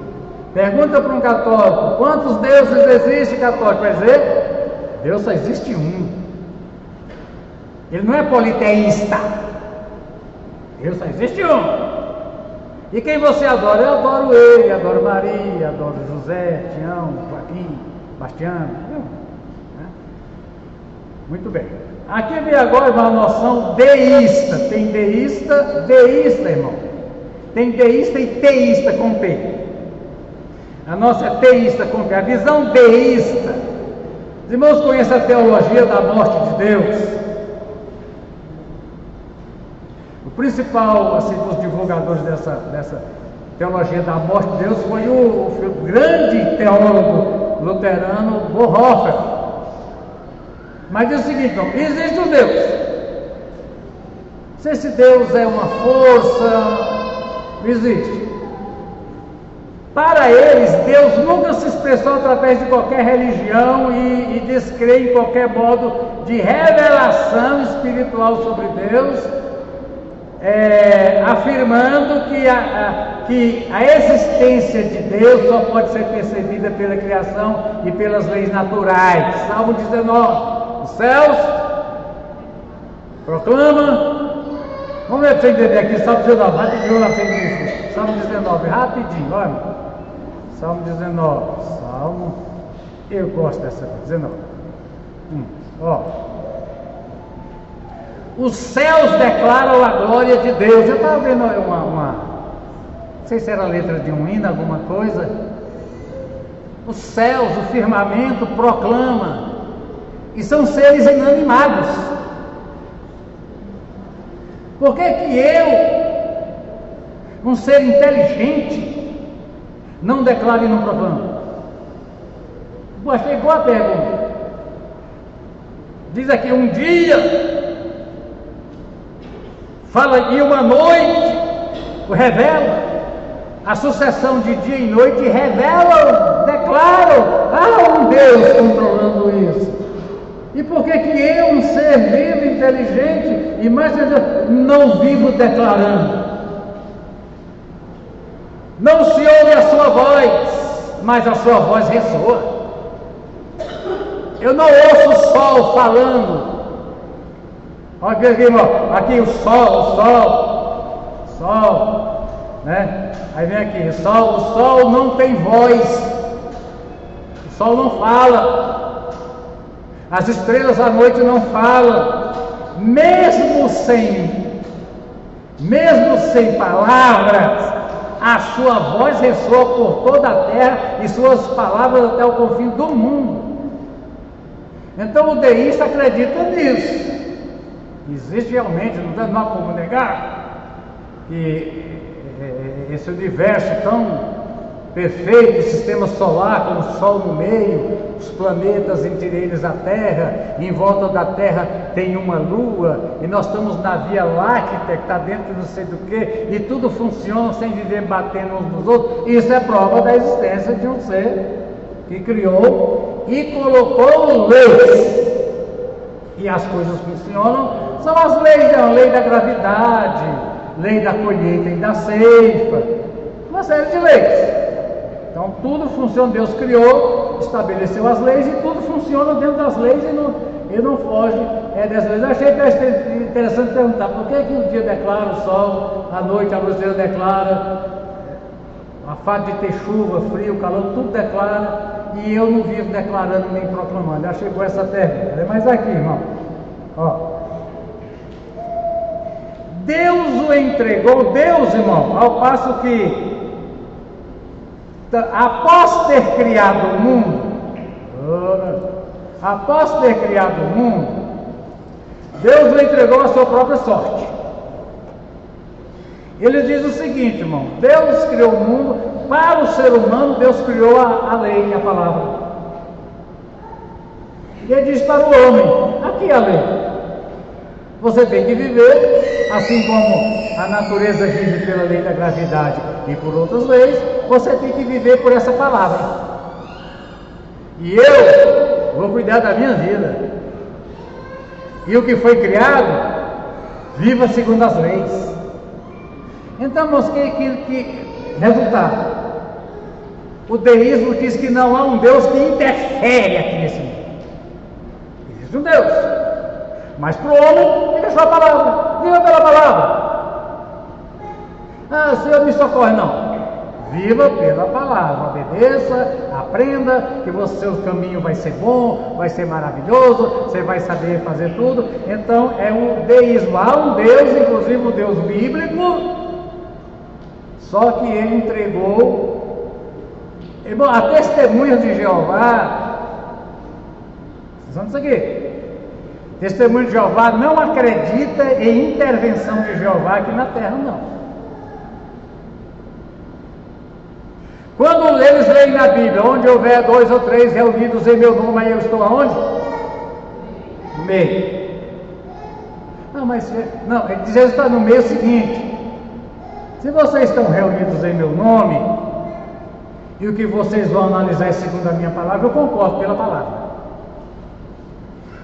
Pergunta para um católico: quantos deuses existem, católico? Vai dizer, Deus só existe um. Ele não é politeísta. Deus só existe um. E quem você adora? Eu adoro ele, adoro Maria, adoro José, Tião, Joaquim, Bastiano. Muito bem. Aqui vem agora uma noção deísta. Tem deísta, irmão. Tem deísta e teísta com P. A nossa é teísta com P. A visão deísta. Os irmãos conhecem a teologia da morte de Deus. O principal, assim, dos divulgadores dessa teologia da morte de Deus foi o grande teólogo luterano Bonhoeffer. Mas diz o seguinte: não, existe um Deus. Se esse Deus é uma força, não existe. Para eles, Deus nunca se expressou através de qualquer religião e descrê em qualquer modo de revelação espiritual sobre Deus, afirmando que a existência de Deus só pode ser percebida pela criação e pelas leis naturais. Salmo 19. Os céus proclama. Vamos ver para você entender aqui, Salmo 19, rapidinho na frente disso. Salmo 19, rapidinho, olha. Salmo 19, Salmo, eu gosto dessa 19. Ó. Os céus declaram a glória de Deus. Eu estava vendo não sei se era a letra de um hino, alguma coisa. Os céus, o firmamento proclama. E são seres inanimados. Por que eu, um ser inteligente, não declaro e não proclamo? Achei boa a pergunta. Diz aqui: um dia, fala, e uma noite, revela. A sucessão de dia e noite revelam, declaram: há um Deus controlando isso. E por que eu, um ser vivo, inteligente, e mais não vivo declarando? Não se ouve a sua voz, mas a sua voz ressoa. Eu não ouço o sol falando. Olha aqui, irmão, aqui o sol, né? Aí vem aqui, o sol não tem voz, o sol não fala. As estrelas à noite não falam, mesmo sem palavras, a sua voz ressoa por toda a terra e suas palavras até o confim do mundo. Então o deísta acredita nisso. Existe realmente, não há como negar, que esse universo tão perfeito, sistema solar com o Sol no meio, os planetas, entre eles a Terra, e em volta da Terra tem uma Lua, e nós estamos na Via Láctea, que está dentro de não sei do que, e tudo funciona sem viver batendo uns nos outros. Isso é prova da existência de um ser que criou e colocou leis. E as coisas funcionam, são as leis, a lei da gravidade, lei da colheita e da ceifa, uma série de leis. Então tudo funciona, Deus criou, estabeleceu as leis e tudo funciona dentro das leis e não foge das leis. Eu achei interessante perguntar: por que o dia declara o sol, a noite a luzeira declara, a fato de ter chuva, frio, calor, tudo declara, e eu não vivo declarando nem proclamando. Já chegou essa pergunta. Mas aqui, irmão, ó. Deus o entregou, Deus, irmão, ao passo que, após ter criado o mundo, Deus o entregou à sua própria sorte. Ele diz o seguinte, irmão: Deus criou o mundo, para o ser humano, Deus criou a lei, a palavra. E ele diz para o homem: aqui é a lei. Você tem que viver, assim como a natureza vive pela lei da gravidade e por outras leis, você tem que viver por essa palavra. E eu vou cuidar da minha vida. E o que foi criado, viva segundo as leis. Então, irmãos, que resultado? O deísmo diz que não há um Deus que interfere aqui nesse mundo. Existe um Deus. Mas para o homem, ele deixou a palavra. Viva pela palavra. Ah, Senhor, me socorre. Não. Viva pela palavra. Obedeça, aprenda, que o seu caminho vai ser bom, vai ser maravilhoso, você vai saber fazer tudo. Então, é um deísmo. Há um Deus, inclusive o Deus bíblico, só que ele entregou. Irmão, a testemunha de Jeová, vocês vão disso aqui. Testemunho de Jeová não acredita em intervenção de Jeová aqui na terra, não. Quando eles leem na Bíblia, onde houver 2 ou 3 reunidos em meu nome, aí eu estou aonde? No meio. Não, mas não, ele diz que está no meio seguinte: se vocês estão reunidos em meu nome, e o que vocês vão analisar é segundo a minha palavra, eu concordo pela palavra.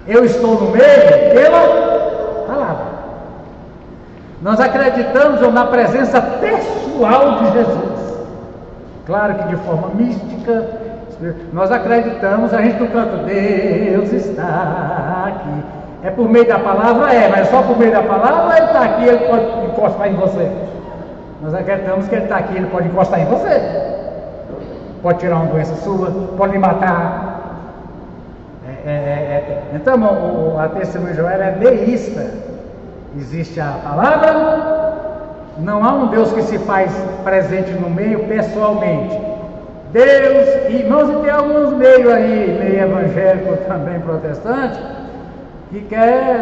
Eu estou no meio pela palavra. Nós acreditamos na presença pessoal de Jesus. Claro que de forma mística, nós acreditamos, a gente não canta, Deus está aqui. É por meio da palavra? É, mas só por meio da palavra ele está aqui, ele pode encostar em você. Nós acreditamos que ele está aqui, ele pode encostar em você. Pode tirar uma doença sua, pode lhe matar. Então, a testemunha de Jeová é deísta. Existe a palavra, não há um Deus que se faz presente no meio pessoalmente. Deus, irmãos, e tem alguns meios aí, meio evangélico também, protestante, que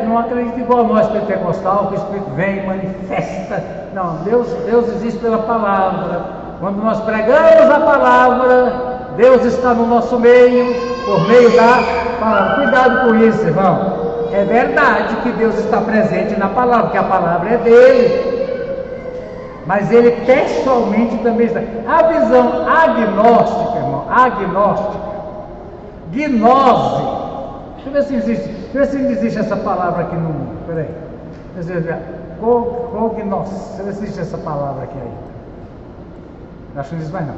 não acredita igual nós, pentecostal, que o Espírito vem e manifesta. Não, Deus existe pela palavra. Quando nós pregamos a palavra, Deus está no nosso meio, por meio da palavra. Cuidado com isso, irmão. É verdade que Deus está presente na palavra, porque a palavra é dele. Mas ele pessoalmente também está. A visão agnóstica, irmão, gnose. Deixa eu ver se existe. Deixa eu ver se existe essa palavra aqui no mundo. Peraí. Deixa eu ver. Cognos. Deixa eu ver se existe essa palavra aqui ainda. Acho que não existe mais não.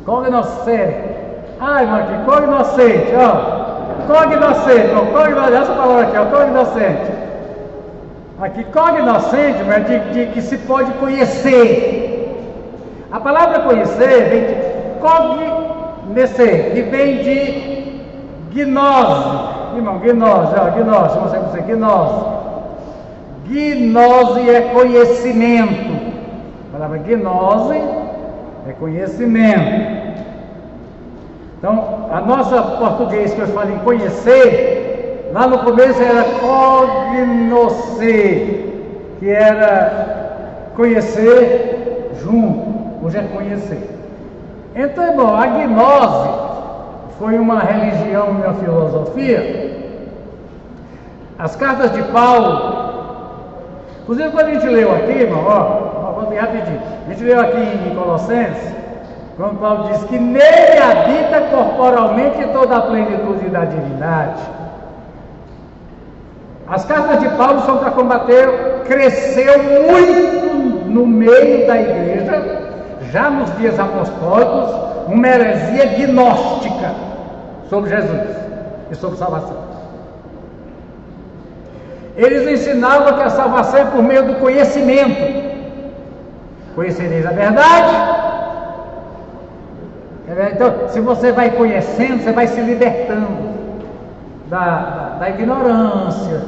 Cognoscere. Ai, irmão, aqui, cognoscente, ó. Cognoscente, essa palavra aqui, ó, cognoscente. Aqui, cognoscente, mas de que se pode conhecer. A palavra conhecer vem de cognoscer, que vem de gnose. Irmão, gnose, ó, gnose, você consegue dizer gnose. Gnose é conhecimento. A palavra gnose é conhecimento. Então, a nossa português que eu falo em conhecer, lá no começo era cognoscer, que era conhecer junto, hoje é conhecer. Então, irmão, a gnose foi uma religião, uma filosofia. As cartas de Paulo, inclusive quando a gente leu aqui, irmão, vou bem rapidinho, a gente leu aqui em Colossenses, quando Paulo diz que nele habita corporalmente toda a plenitude da divindade. As cartas de Paulo são para combater, cresceu muito no meio da igreja, já nos dias apostólicos, uma heresia gnóstica sobre Jesus e sobre salvação. Eles ensinavam que a salvação é por meio do conhecimento. Conhecereis a verdade, Então, se você vai conhecendo, você vai se libertando da ignorância,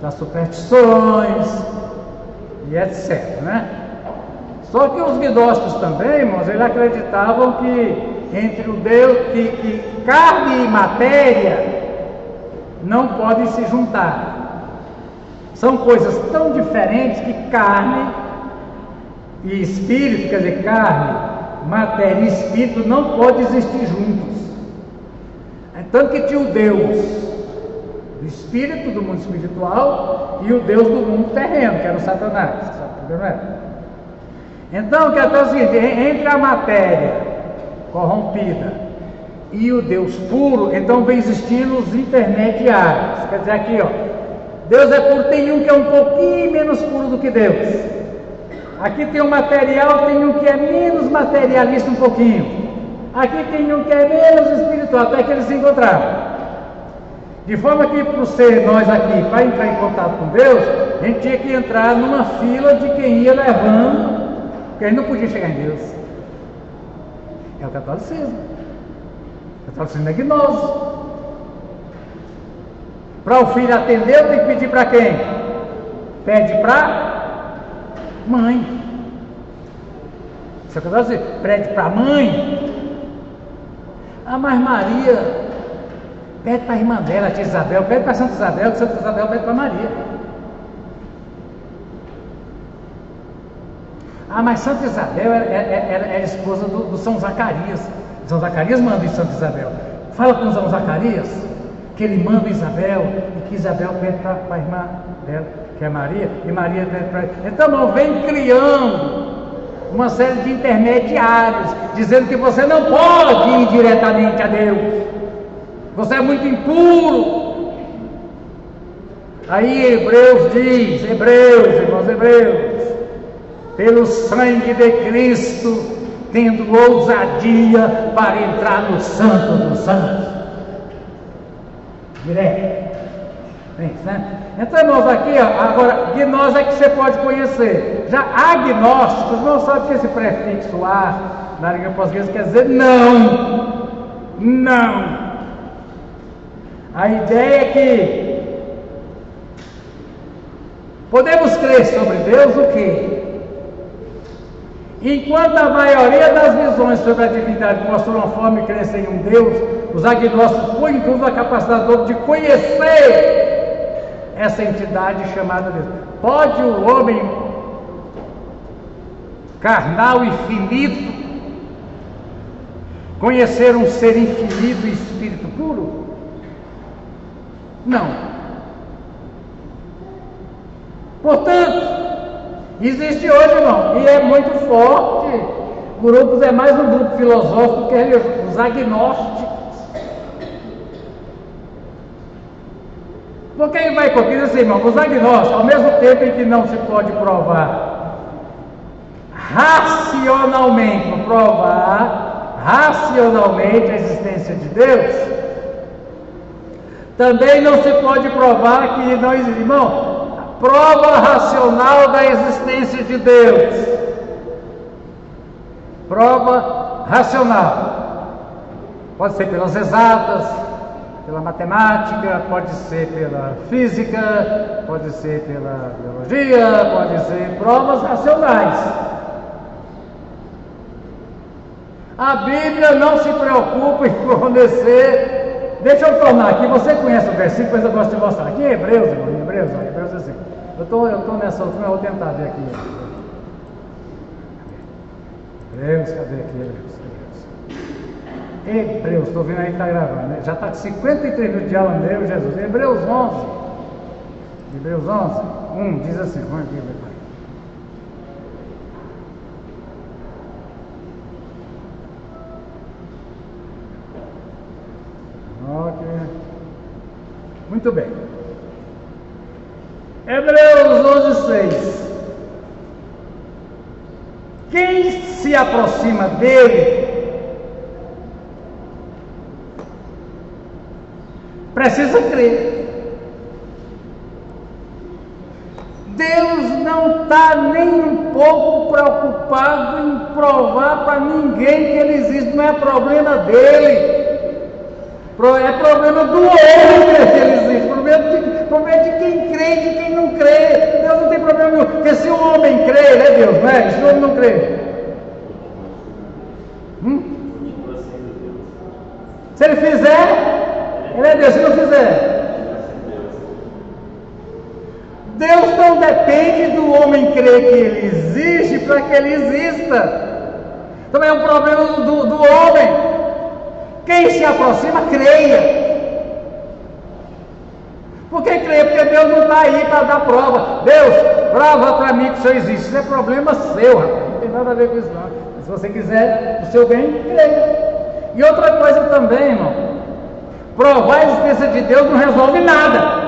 das superstições e etc, né? Só que os gnósticos também, irmãos, eles acreditavam que entre o Deus, que carne e matéria não podem se juntar. São coisas tão diferentes que carne e espírito, quer dizer, carne, matéria e espírito não podem existir juntos. Tanto que tinha o Deus do espírito, do mundo espiritual, e o Deus do mundo terreno, que era o Satanás. Não é? Então, que é o seguinte, entre a matéria corrompida e o Deus puro, então vem existindo os intermediários. Quer dizer, aqui, ó, Deus é puro, tem um que é um pouquinho menos puro do que Deus. Aqui tem um material, tem um que é menos materialista um pouquinho. Aqui tem um que é menos espiritual, até que eles se encontraram. De forma que, por ser nós aqui, para entrar em contato com Deus, a gente tinha que entrar numa fila de quem ia levando, porque a gente não podia chegar em Deus. É o catolicismo. O catolicismo é gnose. Para o filho atender, tem que pedir para quem? Pede para mãe. Isso é o catolicismo. Pede para a mãe. Ah, mas Maria, pede para a irmã dela, a tia Isabel, pede para Santa Isabel, que Santa Isabel pede para Maria. Ah, mas Santa Isabel era esposa do São Zacarias. São Zacarias manda em Santa Isabel. Fala com São Zacarias que ele manda Isabel e que Isabel pede para a irmã dela, que é Maria, e Maria pede para ele. Então não vem criando uma série de intermediários, dizendo que você não pode ir diretamente a Deus. Você é muito impuro. Aí Hebreus diz, irmãos Hebreus, pelo sangue de Cristo, tendo ousadia para entrar no Santo dos Santos. Direto. Né? Então, irmãos, aqui, ó, agora, gnose é que você pode conhecer. Já agnósticos não sabem que esse prefixo A na língua portuguesa quer dizer não. Não. A ideia é que podemos crer sobre Deus o quê? Enquanto a maioria das visões sobre a divindade mostram uma forma de crença em um Deus, os agnósticos põem em dúvida a capacidade do homem de conhecer essa entidade chamada Deus. Pode o homem carnal e finito conhecer um ser infinito e espírito puro? Não. Portanto, existe hoje, irmão, e é muito forte, grupos, é mais um grupo filosófico que religioso, os agnósticos. Porque ele vai dizer assim, irmão, os agnósticos, ao mesmo tempo em que não se pode provar racionalmente a existência de Deus, também não se pode provar que não existe, irmão, prova racional da existência de Deus, prova racional, pode ser pelas exatas, pela matemática, pode ser pela física, pode ser pela biologia, pode ser provas racionais. A Bíblia não se preocupa em fornecer. Deixa eu tornar aqui, você conhece o versículo, mas eu gosto de mostrar aqui, Hebreus, irmão, Hebreus assim. Eu estou nessa outra, eu vou tentar ver aqui. Hebreus, cadê aqui, Hebreus, estou vendo aí que está gravando, né? Já está com 53 minutos de aula, meu Jesus. Hebreus 11, 1, diz assim, vamos aqui, ok. Muito bem. Hebreus 11:6. Quem se aproxima dele precisa crer. Deus não está nem um pouco preocupado em provar para ninguém que ele existe. Não é problema dele. É problema do homem que ele existe. Problema de quem crê e de quem não crê. Deus não tem problema nenhum. Porque se o homem crê, ele é Deus, não é? Se o homem não crê. Se ele fizer, ele é Deus. Se não fizer, Deus não depende do homem crer que ele existe para que ele exista. Também é um problema do homem. Quem se aproxima, creia. Por que creia? Porque Deus não está aí para dar prova. Deus, prova para mim que o Senhor existe. Isso é problema seu, rapaz. Não tem nada a ver com isso, não. Se você quiser o seu bem, creia. E outra coisa também, irmão. Provar a existência de Deus não resolve nada.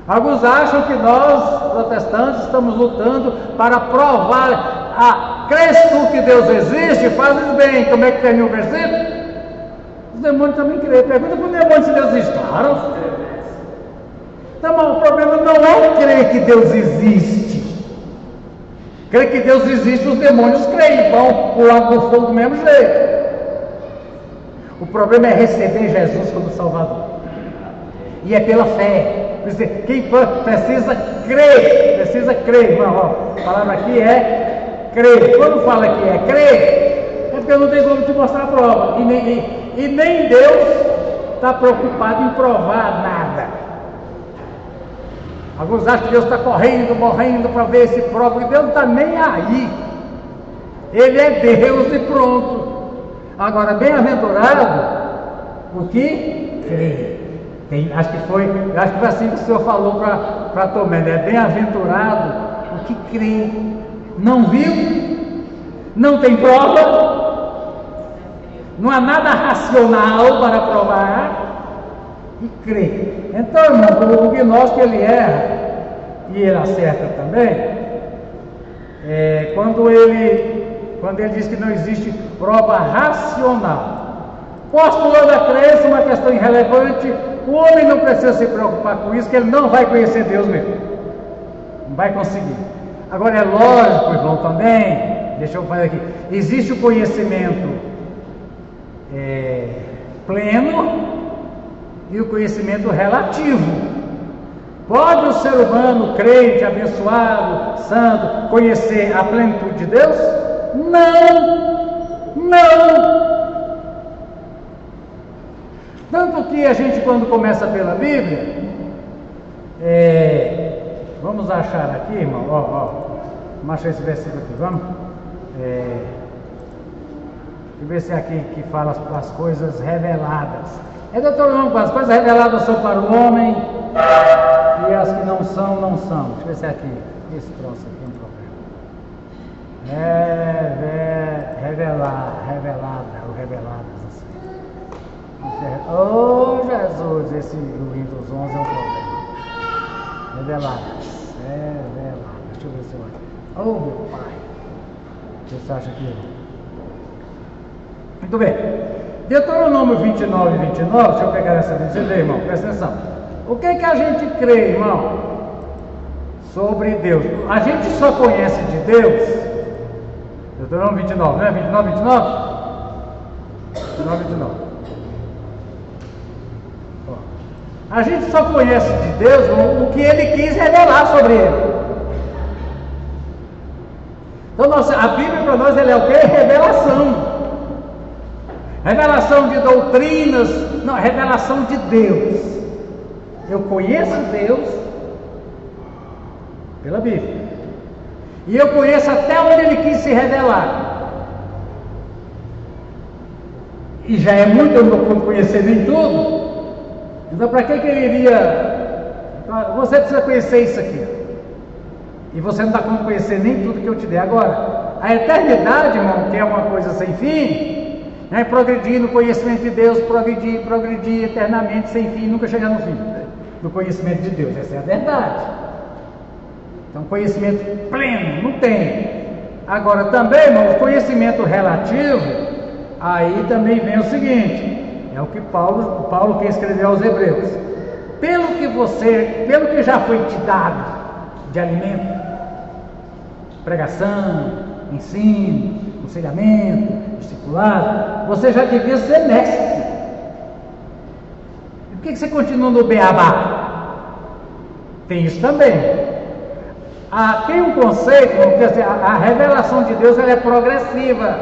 Alguns acham que nós, protestantes, estamos lutando para provar crês tu que Deus existe, fazes bem. Como é que termina o versículo? Os demônios também creem. Pergunta para o demônio se Deus existe. Claro. Então, o problema não é crer que Deus existe. Crer que Deus existe, os demônios creem, vão pular do fogo do mesmo jeito. O problema é receber Jesus como Salvador. E é pela fé. Quem precisa crer, irmão. A palavra aqui é crer. Quando fala que é crer, é porque eu não tenho como te mostrar a prova. E nem Deus está preocupado em provar nada. Alguns acham que Deus está morrendo para ver se prova. E Deus não está nem aí. Ele é Deus e pronto. Agora, bem-aventurado o que crê. Acho que foi assim que o Senhor falou para Tomé, né? Bem-aventurado o que crê. Não viu, não tem prova, não há nada racional para provar e crê. Então, irmão, o gnóstico ele erra e ele acerta também. Quando ele diz que não existe prova racional. Postulando a crença, uma questão irrelevante, o homem não precisa se preocupar com isso, que ele não vai conhecer Deus mesmo. Não vai conseguir. Agora é lógico, irmão, também, deixa eu fazer aqui, existe o conhecimento pleno e o conhecimento relativo. Pode o ser humano, crente, abençoado, santo, conhecer a plenitude de Deus? Não. Tanto que a gente, quando começa pela Bíblia, vamos achar aqui, irmão, vamos achar esse versículo aqui, vamos? Deixa eu ver se é aqui que fala as coisas reveladas. Deuteronômio, as coisas reveladas são para o homem, e as que não são, não são. Deixa eu ver se é aqui, esse troço aqui é um problema. Revelada, ou reveladas, assim. Oh, Jesus, esse Windows 11 é um problema. Reveladas. Deixa eu ver se eu acho. Oh, meu pai. O que você acha aqui? Muito bem. Deuteronômio 29 e 29, deixa eu pegar essa Bíblia, irmão, presta atenção. O que a gente crê, irmão, sobre Deus? A gente só conhece de Deus. Deuteronômio 29, né? 29, 29. A gente só conhece de Deus o que Ele quis revelar sobre Ele. Então a Bíblia para nós é o que? Revelação. Revelação de doutrinas, não, revelação de Deus. Eu conheço Deus pela Bíblia. E eu conheço até onde Ele quis se revelar. E já é muito, eu não conhecer nem tudo. Então, para que ele iria? Você precisa conhecer isso aqui. E você não está como conhecer nem tudo que eu te dei agora. A eternidade, irmão, que é uma coisa sem fim, né? Progredir no conhecimento de Deus, progredir eternamente, sem fim, nunca chegar no fim do conhecimento de Deus. Essa é a verdade. Então, conhecimento pleno, não tem. Agora, também, irmão, o conhecimento relativo, aí também vem o seguinte. É o que Paulo que escreveu aos Hebreus. Pelo que já foi te dado, de alimento, pregação, ensino, aconselhamento, discipulado. Você já devia ser mestre. E por que você continua no beabá? Tem isso também. Tem um conceito, quer dizer, a revelação de Deus ela é progressiva.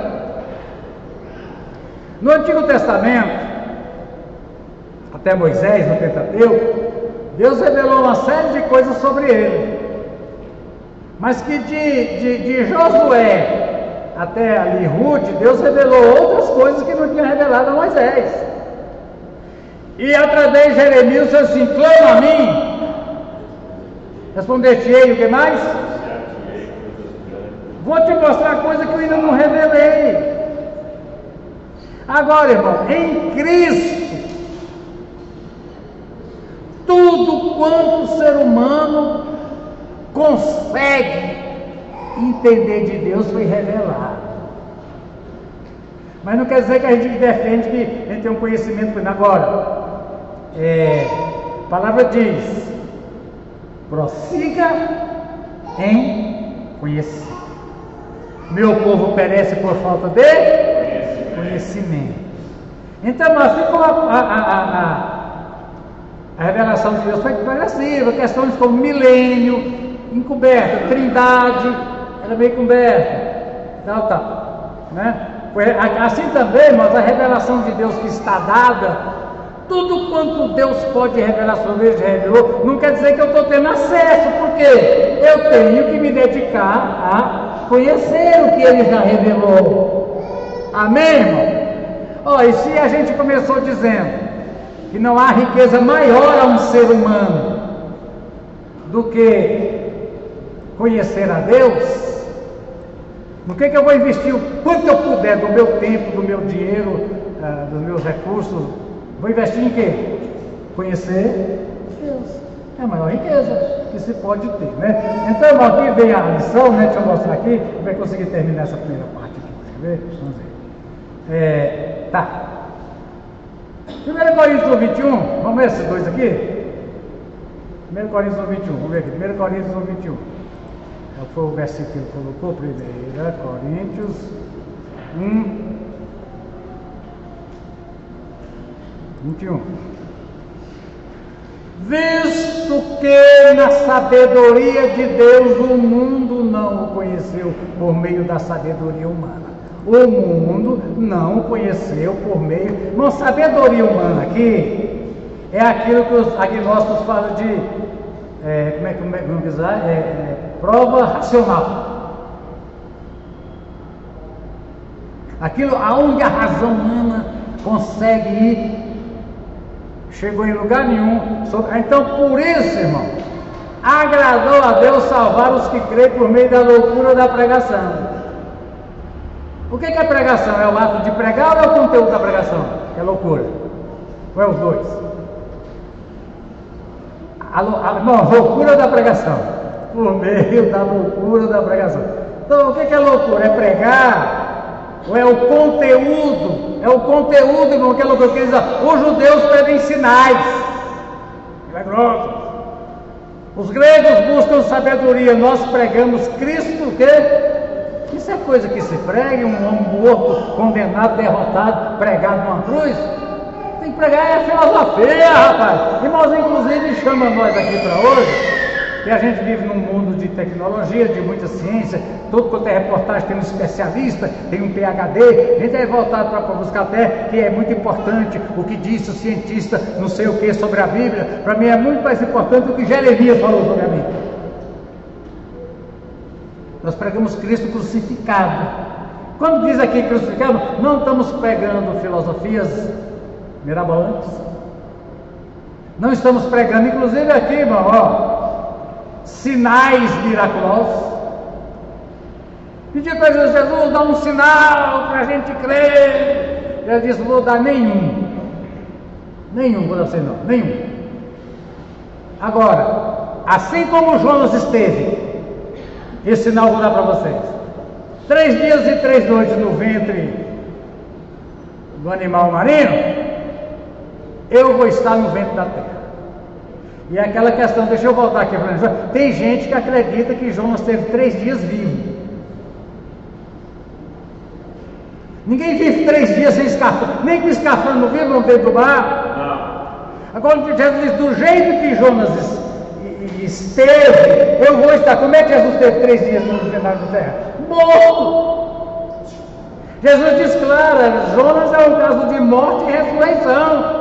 No Antigo Testamento, até Moisés, no Pentateuco, Deus revelou uma série de coisas sobre ele. Mas que de Josué até ali Ruth, Deus revelou outras coisas que não tinha revelado a Moisés. E através de Jeremias disse assim: clama a mim. Responder-te-ei, o que mais? Vou te mostrar coisa que eu ainda não revelei. Agora, irmão, em Cristo, tudo quanto o ser humano consegue entender de Deus foi revelado. Mas não quer dizer que a gente defende que a gente tem um conhecimento pleno. Agora, a palavra diz: prossiga em conhecer. Meu povo perece por falta de conhecimento. Então, assim como a revelação de Deus foi progressiva, questões como milênio, encoberta, trindade, era meio coberta, tal, né? Assim também, mas a revelação de Deus que está dada, tudo quanto Deus pode revelar sobre ele, já revelou. Não quer dizer que eu estou tendo acesso, porque eu tenho que me dedicar a conhecer o que ele já revelou. Amém, irmão? E se a gente começou dizendo que não há riqueza maior a um ser humano do que conhecer a Deus, no que eu vou investir o quanto eu puder do meu tempo, do meu dinheiro, dos meus recursos? Vou investir em quê? Conhecer Deus. É a maior riqueza que se pode ter, né? Então, irmão, aqui vem a lição, né? Deixa eu mostrar aqui. Vai conseguir terminar essa primeira parte aqui. Quer ver? Vamos ver. Tá. 1 Coríntios 21. Vamos ver esses dois aqui? 1 Coríntios 21. Vamos ver aqui. 1 Coríntios 21. Qual foi o versículo que ele colocou? 1 Coríntios 21. Visto que na sabedoria de Deus o mundo não o conheceu por meio da sabedoria humana. O mundo não o conheceu por meio... Não, sabedoria humana aqui é aquilo que os agnósticos falam de... como é que dizer? Prova racional. Aquilo aonde a razão humana consegue ir, chegou em lugar nenhum. Então, por isso, irmão, agradou a Deus salvar os que creem por meio da loucura da pregação. O que é pregação? É o ato de pregar ou é o conteúdo da pregação? É loucura. Ou é os dois? Não, loucura da pregação. Por meio da loucura da pregação. Então, o que é loucura? É pregar? Ou é o conteúdo? É o conteúdo, irmão, que é loucura. Que diz, os judeus pedem sinais. Milagrosos. Os gregos buscam sabedoria. Nós pregamos Cristo, o quê? Isso é coisa que se prega, um homem morto, condenado, derrotado, pregado numa cruz. Tem que pregar é filosofia, rapaz. Irmãos, inclusive, chama nós aqui para hoje, que a gente vive num mundo de tecnologia, de muita ciência, todo quanto é reportagem tem um especialista, tem um PhD, a gente é voltado para buscar até, que é muito importante o que disse o cientista, não sei o que, sobre a Bíblia. Para mim é muito mais importante do que Jeremias falou sobre a Bíblia. Nós pregamos Cristo crucificado. Quando diz aqui crucificado, não estamos pregando filosofias mirabolantes. Não estamos pregando, inclusive aqui, irmão, sinais miraculosos. Pediu para Jesus, dá um sinal para a gente crer. Ele disse, vou dar nenhum. Nenhum, vou dar você não, nenhum. Agora, assim como Jonas esteve, esse sinal eu vou dar para vocês. 3 dias e 3 noites no ventre do animal marinho, eu vou estar no ventre da terra. E é aquela questão, deixa eu voltar aqui para Jonas. Tem gente que acredita que Jonas teve 3 dias vivo. Ninguém vive 3 dias sem escafandro, nem com escafandro vive no dentro do mar. Não. Agora Jesus diz, do jeito que Jonas esteve, eu vou estar. Como é que Jesus teve 3 dias no final da terra? Morto! Jesus diz claro, Jonas é um caso de morte e ressurreição.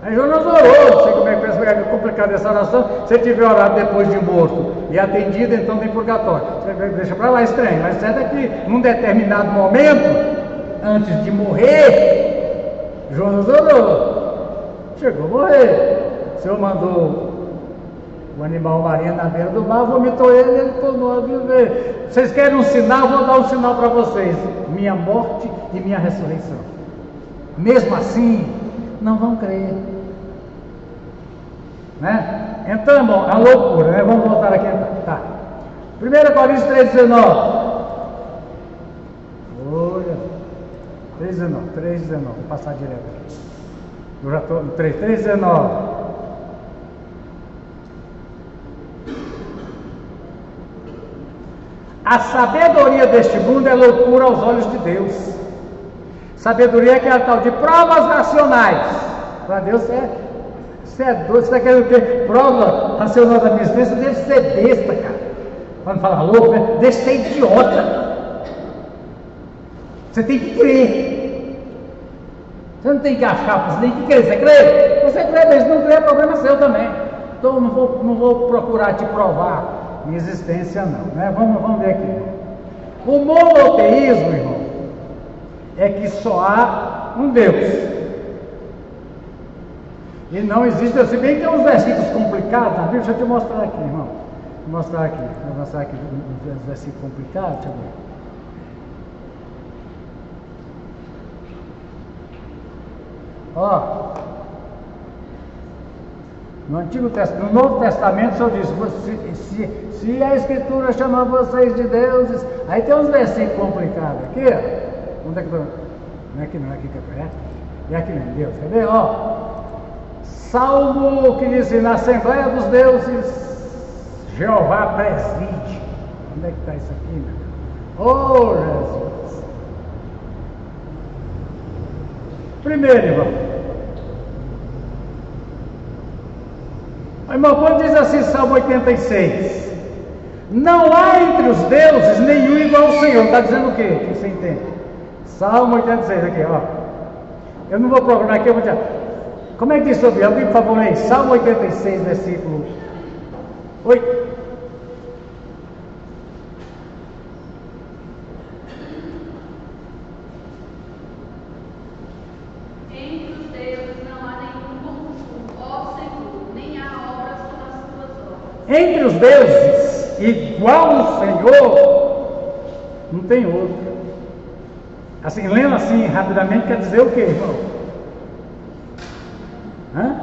Aí Jonas orou, não sei como é que é complicado essa oração. Se ele tiver orado depois de morto e atendido, então tem purgatório. Você deixa para lá estranho, mas certo é que num determinado momento, antes de morrer, Jonas orou. Chegou a morrer. O Senhor mandou o animal marinho na beira do mar, vomitou ele e ele tornou a viver. Vocês querem um sinal? Vou dar um sinal para vocês: minha morte e minha ressurreição. Mesmo assim, não vão crer, né? Então, irmão, a loucura, né? Vamos voltar aqui, tá? 1 Coríntios 3,19. Olha, 3,19, vou passar direto aqui. Eu já estou no 3,19. A sabedoria deste mundo é loucura aos olhos de Deus. Sabedoria é aquela tal de provas racionais. Para Deus você é doido, você está querendo ter prova racional da minha existência, deve ser besta, cara. Quando fala louco, né? Deve ser idiota. Você tem que crer. Você não tem que achar, você tem que crer. Você crê? Você crê, mas não crê, é problema seu também. Então não vou procurar te provar minha existência, não, né? Vamos ver aqui. O monoteísmo, irmão, é que só há um Deus. E não existe, se bem que tem uns versículos complicados na Bíblia, deixa eu te mostrar aqui, irmão. Vou mostrar aqui uns versículos complicados, deixa eu ver. Ó, no Novo Testamento, o Senhor diz, se a Escritura chama vocês de deuses, aí tem uns versículos complicados aqui, ó. Onde é que não é aqui não, é aqui que é perto. É aqui mesmo, Deus, quer ver? Ó, Salmo que diz assim, na Assembleia dos Deuses, Jeová preside. Onde é que está isso aqui, meu? Oh, Jesus! Primeiro, irmão. Irmão, quando diz assim, Salmo 86, não há entre os deuses nenhum igual ao Senhor. Está dizendo o quê? Que você entende? Salmo 86, aqui, ó. Eu não vou programar aqui, eu vou dizer. Como é que diz sobre alguém, por favor, aí? Salmo 86, versículo 8. Entre os deuses não há nenhum como tu, ó Senhor, nem há obras como as tuas obras. Entre os deuses, igual ao Senhor, não tem outro. Assim, lendo assim rapidamente, quer dizer o quê, irmão? Hã?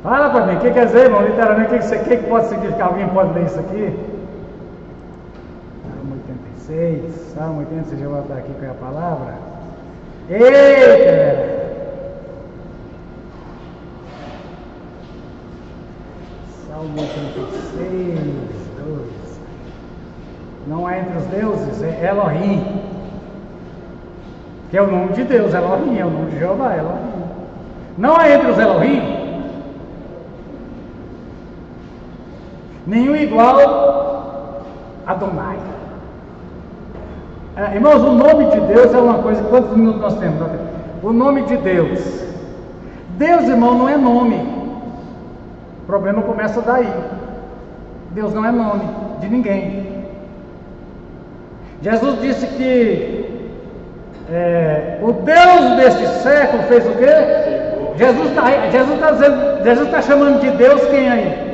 Fala para mim, o que quer dizer, irmão? Literalmente, o que pode significar? Alguém pode ler isso aqui? Salmo 86, Salmo 86, já vou botar aqui com a palavra. Eita! Salmo 86, 12. Não há entre os deuses, é Elohim, que é o nome de Deus. Elohim é o nome de Jeová, Elohim. Não há entre os Elohim nenhum igual a Adonai. Irmãos, o nome de Deus é uma coisa. Quantos minutos nós temos? O nome de Deus. Deus, irmão, não é nome. O problema começa daí. Deus não é nome de ninguém. Jesus disse que o Deus deste século fez o quê? Jesus está chamando de Deus quem aí?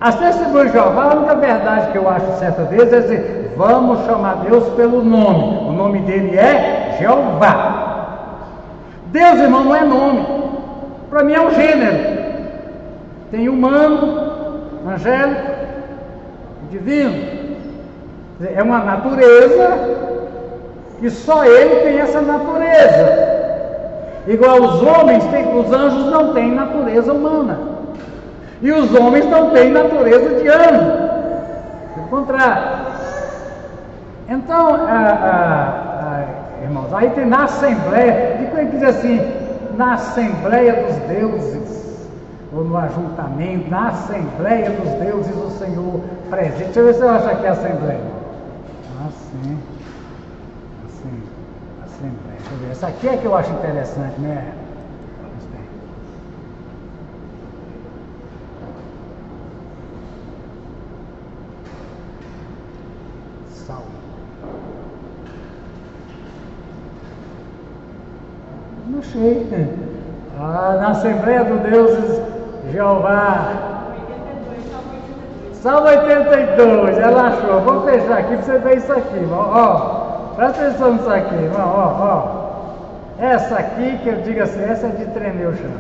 As testemunhas de Jeová, a única verdade que eu acho certa deles é dizer, vamos chamar Deus pelo nome. O nome dele é Jeová. Deus, irmão, não é nome. Para mim é um gênero. Tem humano, angélico, divino. É uma natureza que só ele tem essa natureza. Igual os homens, os anjos não têm natureza humana. E os homens não têm natureza de anjo. Pelo contrário. Então, irmãos, aí tem na Assembleia, e quando diz assim, na Assembleia dos Deuses, ou no ajuntamento, na Assembleia dos Deuses, o Senhor presente. Deixa eu ver se eu acho aqui a Assembleia. Assim, Assembleia. Deixa eu ver. Essa aqui é que eu acho interessante, né? Salmo. Não achei. Na Assembleia dos Deuses, Jeová. Salmo 82, ela achou. Vamos fechar aqui para você ver isso aqui, irmão. Ó, presta atenção nisso aqui, irmão. Ó. Essa aqui, que eu digo assim, essa é de tremer o chão.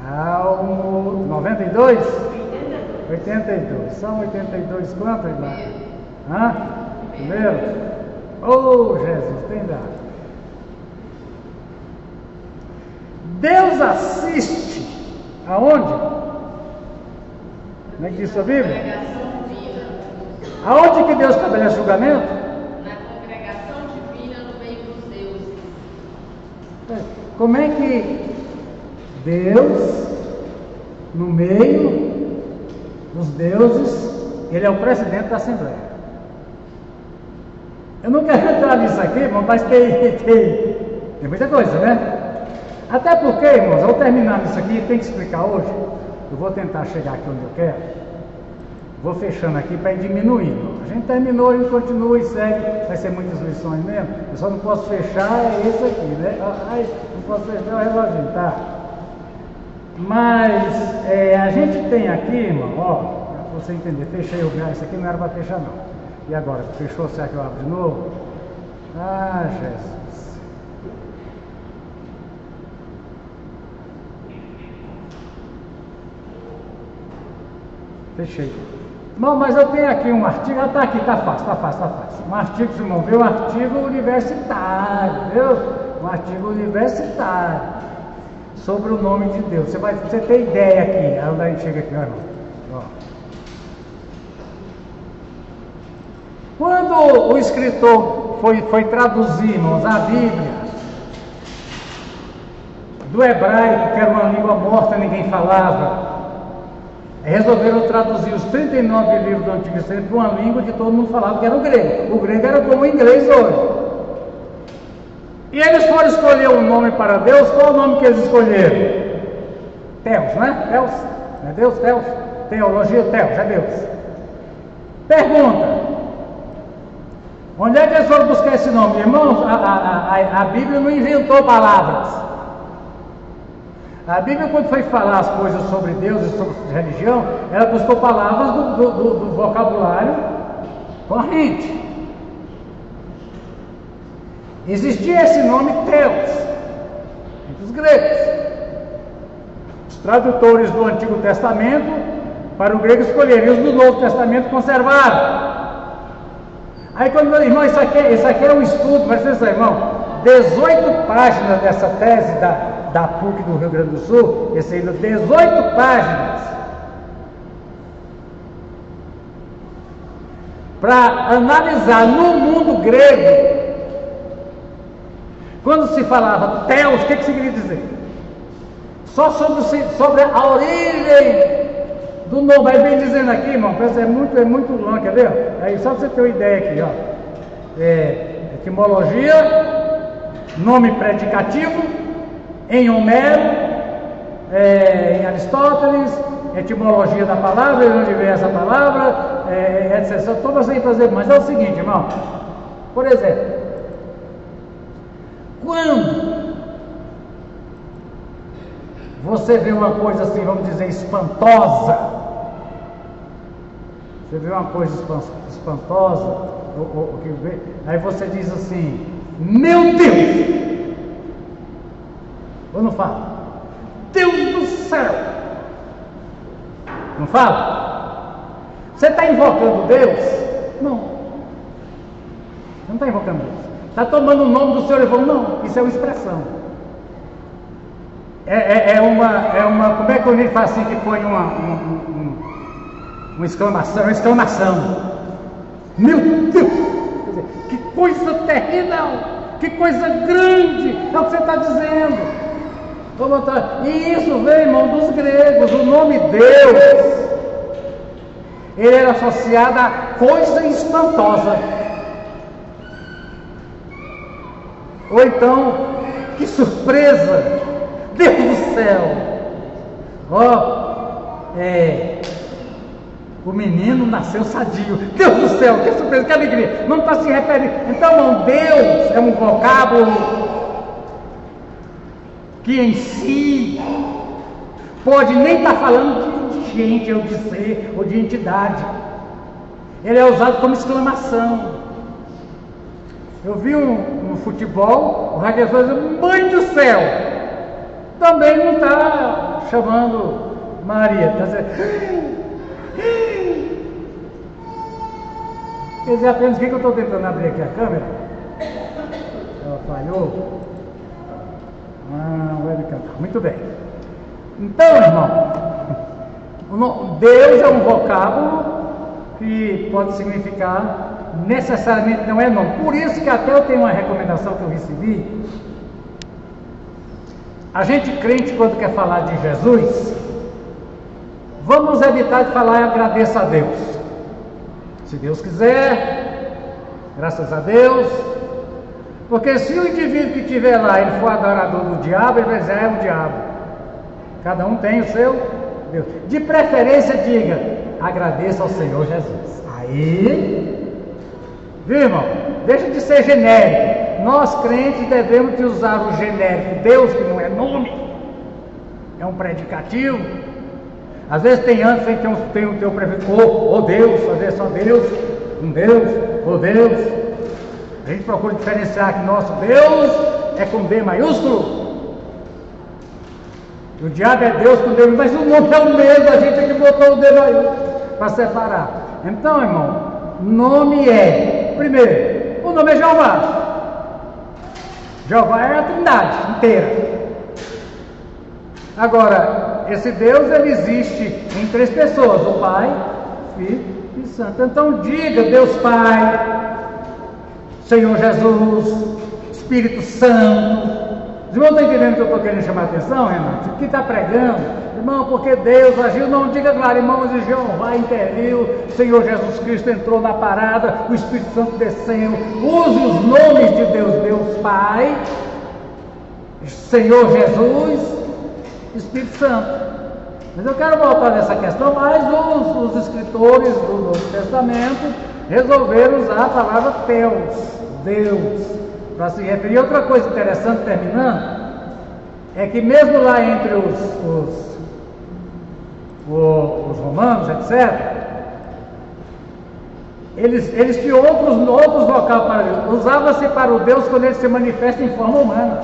Salmo 92? 82. Salmo 82, quanto, irmão? Primeiro? Oh, Jesus, tem dado. Deus assiste aonde? Como é que diz a Bíblia? Aonde que Deus estabelece julgamento? Na congregação divina no meio dos deuses. Como é que Deus, no meio dos deuses, ele é o presidente da Assembleia? Eu não quero entrar nisso aqui, irmão, mas tem muita coisa, né? Até porque, irmãos, ao terminar isso aqui, tem que explicar hoje. Eu vou tentar chegar aqui onde eu quero. Vou fechando aqui para ir diminuindo. A gente terminou, a gente continua e segue. Vai ser muitas lições mesmo. Eu só não posso fechar esse aqui, né? Não posso fechar o reloginho, tá? Mas a gente tem aqui, irmão, ó, para você entender, fechei o grau, isso aqui não era para fechar não. E agora, fechou, será que eu abro de novo? Ah, Jesus. Fechei. Não, mas eu tenho aqui um artigo, tá aqui, tá fácil. Um artigo, vocês vão ver, um artigo universitário, viu? Um artigo universitário sobre o nome de Deus. Você tem ideia aqui, onde a gente chega aqui, ó. Quando o escritor foi traduzir, irmãos, a Bíblia do hebraico, que era uma língua morta, ninguém falava, resolveram traduzir os 39 livros do Antigo Testamento para uma língua que todo mundo falava, que era o grego. O grego era como o inglês hoje. E eles foram escolher um nome para Deus. Qual o nome que eles escolheram? Theos, né? Theos. Não é Deus? Theos. Teologia, Theos, é Deus. Pergunta: onde é que eles foram buscar esse nome? Irmãos, a Bíblia não inventou palavras. A Bíblia, quando foi falar as coisas sobre Deus e sobre religião, ela buscou palavras do vocabulário corrente. Existia esse nome Theos entre os gregos. Os tradutores do Antigo Testamento para o grego escolheram, e os do Novo Testamento conservaram. Aí quando, irmão, isso aqui é um estudo, presta atenção, irmão, 18 páginas dessa tese da PUC do Rio Grande do Sul, 18 páginas, para analisar no mundo grego, quando se falava Theos, o que significa dizer? Só sobre a origem do nome. Vai bem dizendo aqui, irmão, é muito longo, quer ver? Aí, só para você ter uma ideia aqui, ó. Etimologia, nome predicativo, em Homero, em Aristóteles, etimologia da palavra, de onde vem essa palavra, etc. Só estou sem fazer, mas é o seguinte, irmão. Por exemplo, quando você vê uma coisa assim, vamos dizer, espantosa, você vê uma coisa espantosa, aí você diz assim, meu Deus! Ou não fala? Deus do céu! Não fala? Você está invocando Deus? Não. Você não está invocando Deus. Está tomando o nome do Senhor e falando, não, isso é uma expressão. É uma. Como é que a gente faz assim que põe uma exclamação? Uma exclamação. Meu Deus! Quer dizer, que coisa terrível! Que coisa grande! É o que você está dizendo. E isso vem, irmão, dos gregos. O nome Deus, ele era associado a coisa espantosa. Ou então, que surpresa! Deus do céu! O menino nasceu sadio. Deus do céu, que surpresa, que alegria! Não está se referindo. Então, irmão, Deus é um vocábulo que em si pode nem estar falando de gente, ou de ser, ou de entidade. Ele é usado como exclamação. Eu vi no futebol, o radiador dizendo, mãe do céu! Também não está chamando Maria, está dizendo. Quer dizer, apenas o que eu estou tentando abrir aqui a câmera? Ela falhou. Webcam. Muito bem. Então, irmão, Deus é um vocábulo que pode significar necessariamente não é nome. Por isso que até eu tenho uma recomendação que eu recebi. A gente crente, quando quer falar de Jesus, vamos evitar de falar e agradeça a Deus. Se Deus quiser, graças a Deus. Porque se o indivíduo que estiver lá, ele for adorador do diabo, ele vai dizer, é o diabo. Cada um tem o seu Deus. De preferência, diga, agradeça ao Senhor Jesus. Aí, viu, irmão? Deixa de ser genérico. Nós crentes devemos de usar o genérico Deus, que não é nome, é um predicativo. Às vezes tem antes, tem o teu prefeito, oh Deus, às vezes só Deus, um Deus, oh Deus. A gente procura diferenciar que nosso Deus é com D maiúsculo. E o diabo é Deus com D maiúsculo, mas o nome é o mesmo, a gente é que botou o D maiúsculo para separar. Então, irmão, nome é, primeiro, o nome é Jeová. Jeová é a Trindade inteira. Agora, esse Deus, ele existe em três pessoas, o Pai, Filho e Santo. Então diga, Deus Pai, Senhor Jesus, Espírito Santo. Os irmãos estão entendendo que eu estou querendo chamar a atenção, Renato? O que está pregando? Irmão, porque Deus agiu, não diga claro, irmãos, e Jeová interviu, Senhor Jesus Cristo entrou na parada, o Espírito Santo desceu. Use os nomes de Deus, Deus Pai, Senhor Jesus, Espírito Santo. Mas eu quero voltar nessa questão, mas os escritores do Novo Testamento resolveram usar a palavra Theos, Deus, para se referir. Outra coisa interessante, terminando, é que mesmo lá entre os romanos, etc., eles tinham outros vocais para Deus. Usava-se para o Deus quando ele se manifesta em forma humana.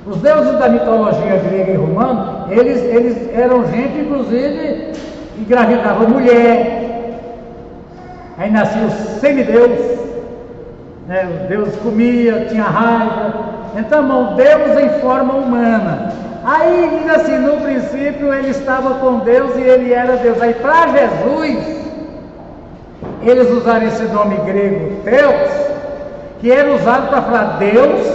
Os deuses da mitologia grega e romana, eles eram gente, inclusive, engravidava mulher, aí nascia o semideus, né? O Deus comia, tinha raiva. Então, irmão, Deus em forma humana. Aí diz assim, no princípio ele estava com Deus e ele era Deus. Aí para Jesus, eles usaram esse nome grego, Theos, que era usado para falar Deus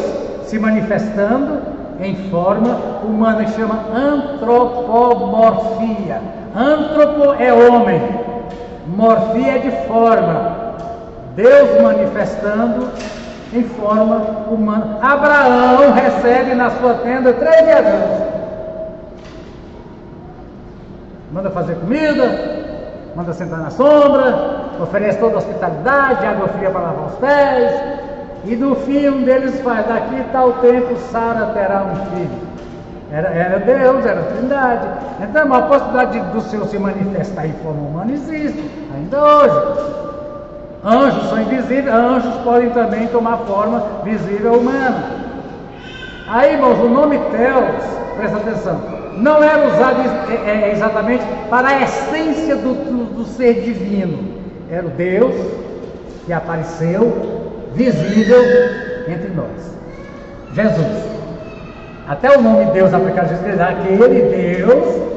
se manifestando em forma humana, que chama antropomorfia. Antropo é homem, morfia é de forma. Deus manifestando em forma humana. Abraão recebe na sua tenda 3 dias antes. Manda fazer comida, manda sentar na sombra, oferece toda a hospitalidade, água fria para lavar os pés. E no fim um deles faz, daqui tal tempo Sara terá um filho. Era Deus, era a Trindade. Então a possibilidade do Senhor se manifestar em forma humana existe, ainda hoje. Anjos são invisíveis, anjos podem também tomar forma visível humana. Aí, irmãos, o nome Theos, presta atenção, não era usado exatamente para a essência do ser divino. Era o Deus que apareceu visível entre nós. Jesus. Até o nome Deus aplicado a Jesus, aquele Deus,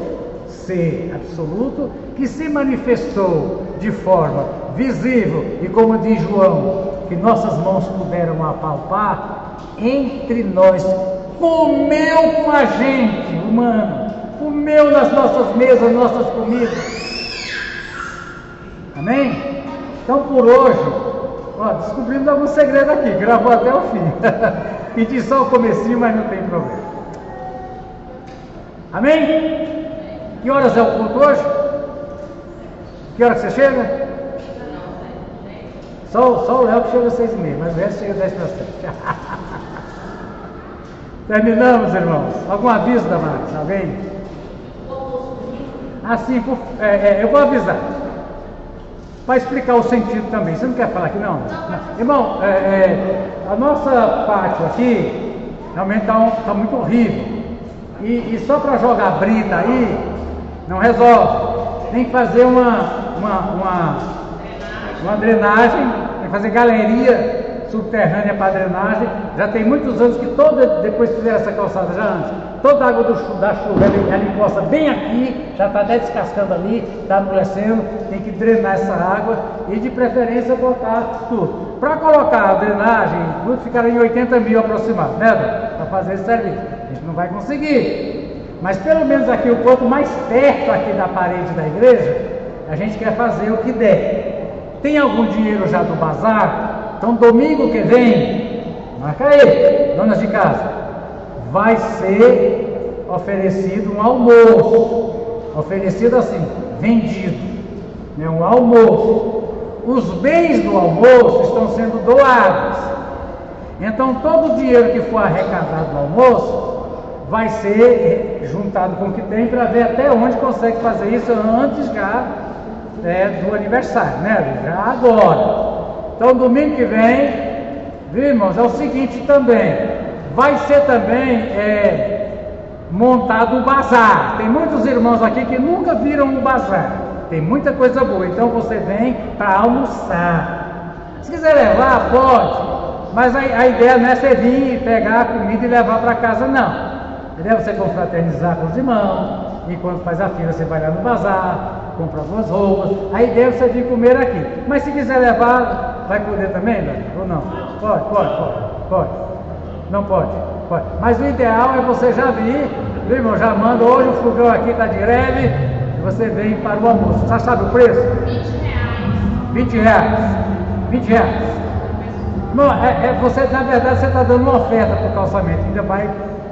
ser absoluto, que se manifestou de forma visível e, como diz João, que nossas mãos puderam apalpar, entre nós, comeu com a gente, humano, comeu nas nossas mesas, nossas comidas. Amém? Então, por hoje, ó, descobrimos algum segredo aqui, gravou até o fim. Pedi só o comecinho, mas não tem problema. Amém? Que horas é o culto hoje? Que hora que você chega? Só o Léo que chega às 6h30, mas o resto chega 10 para 7. Terminamos, irmãos. Algum aviso, Damares? Alguém? Assim, eu vou avisar. Para explicar o sentido também. Você não quer falar aqui, não? Não. Irmão, a nossa pátio aqui realmente está muito horrível. E só para jogar brita aí, não resolve. Tem que fazer uma drenagem, tem que fazer galeria subterrânea para drenagem. Já tem muitos anos que depois que fizeram essa calçada, já antes, toda a água da chuva ela encosta bem aqui, já está até descascando ali, está amolecendo, tem que drenar essa água e de preferência botar tudo. Para colocar a drenagem, tudo ficaria em 80 mil aproximado, né? Para fazer esse serviço. A gente não vai conseguir. Mas pelo menos aqui, o quanto mais perto aqui da parede da igreja, a gente quer fazer o que der. Tem algum dinheiro já do bazar? Então domingo que vem, marca aí, donas de casa, vai ser oferecido um almoço. Oferecido assim, vendido, né? Um almoço. Os bens do almoço estão sendo doados. Então todo o dinheiro que for arrecadado do almoço vai ser juntado com o que tem para ver até onde consegue fazer isso antes já do aniversário, né? Já agora. Então domingo que vem, viu, irmãos, é o seguinte também, vai ser também montado um bazar. Tem muitos irmãos aqui que nunca viram um bazar. Tem muita coisa boa, então você vem para almoçar. Se quiser levar, pode, mas a ideia não é você vir pegar a comida e levar para casa, não. A ideia é você confraternizar com os irmãos, enquanto faz a fila você vai lá no bazar, compra algumas roupas. A ideia é você vir comer aqui. Mas se quiser levar, vai poder também, Dani? Ou não? Pode. Não pode? Pode. Mas o ideal é você já vir, viu, irmão? Já manda, hoje o fogão aqui está de greve, e você vem para o almoço. Você sabe o preço? R$20. Não, você, na verdade, você está dando uma oferta para o calçamento,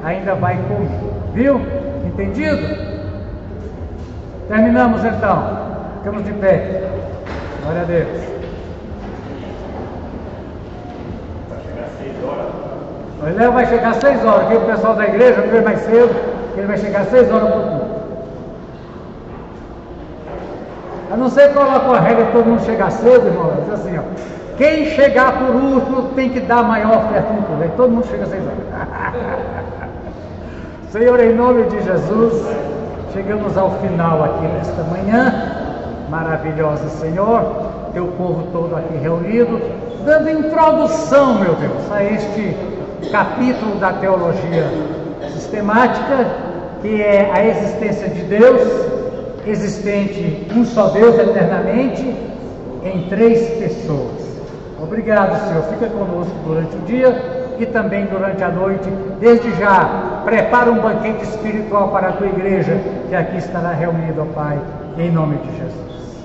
ainda vai comer, viu? Entendido? Terminamos então, ficamos de pé. Glória a Deus. Vai chegar às 6 horas. O Léo vai chegar às 6 horas, que o pessoal da igreja veio mais cedo, ele vai chegar às 6 horas para o culto. A não ser que coloque a regra que todo mundo chegar cedo, irmão, diz assim, ó. Quem chegar por último tem que dar a maior oferta no culto. Aí todo mundo chega às 6 horas. Senhor, em nome de Jesus, chegamos ao final aqui nesta manhã, maravilhosa, Senhor, teu povo todo aqui reunido, dando introdução, meu Deus, a este capítulo da teologia sistemática, que é a existência de Deus, existente um só Deus eternamente, em 3 pessoas. Obrigado, Senhor, fica conosco durante o dia e também durante a noite. Desde já, prepara um banquete espiritual para a tua igreja, que aqui estará reunida, ó Pai, em nome de Jesus.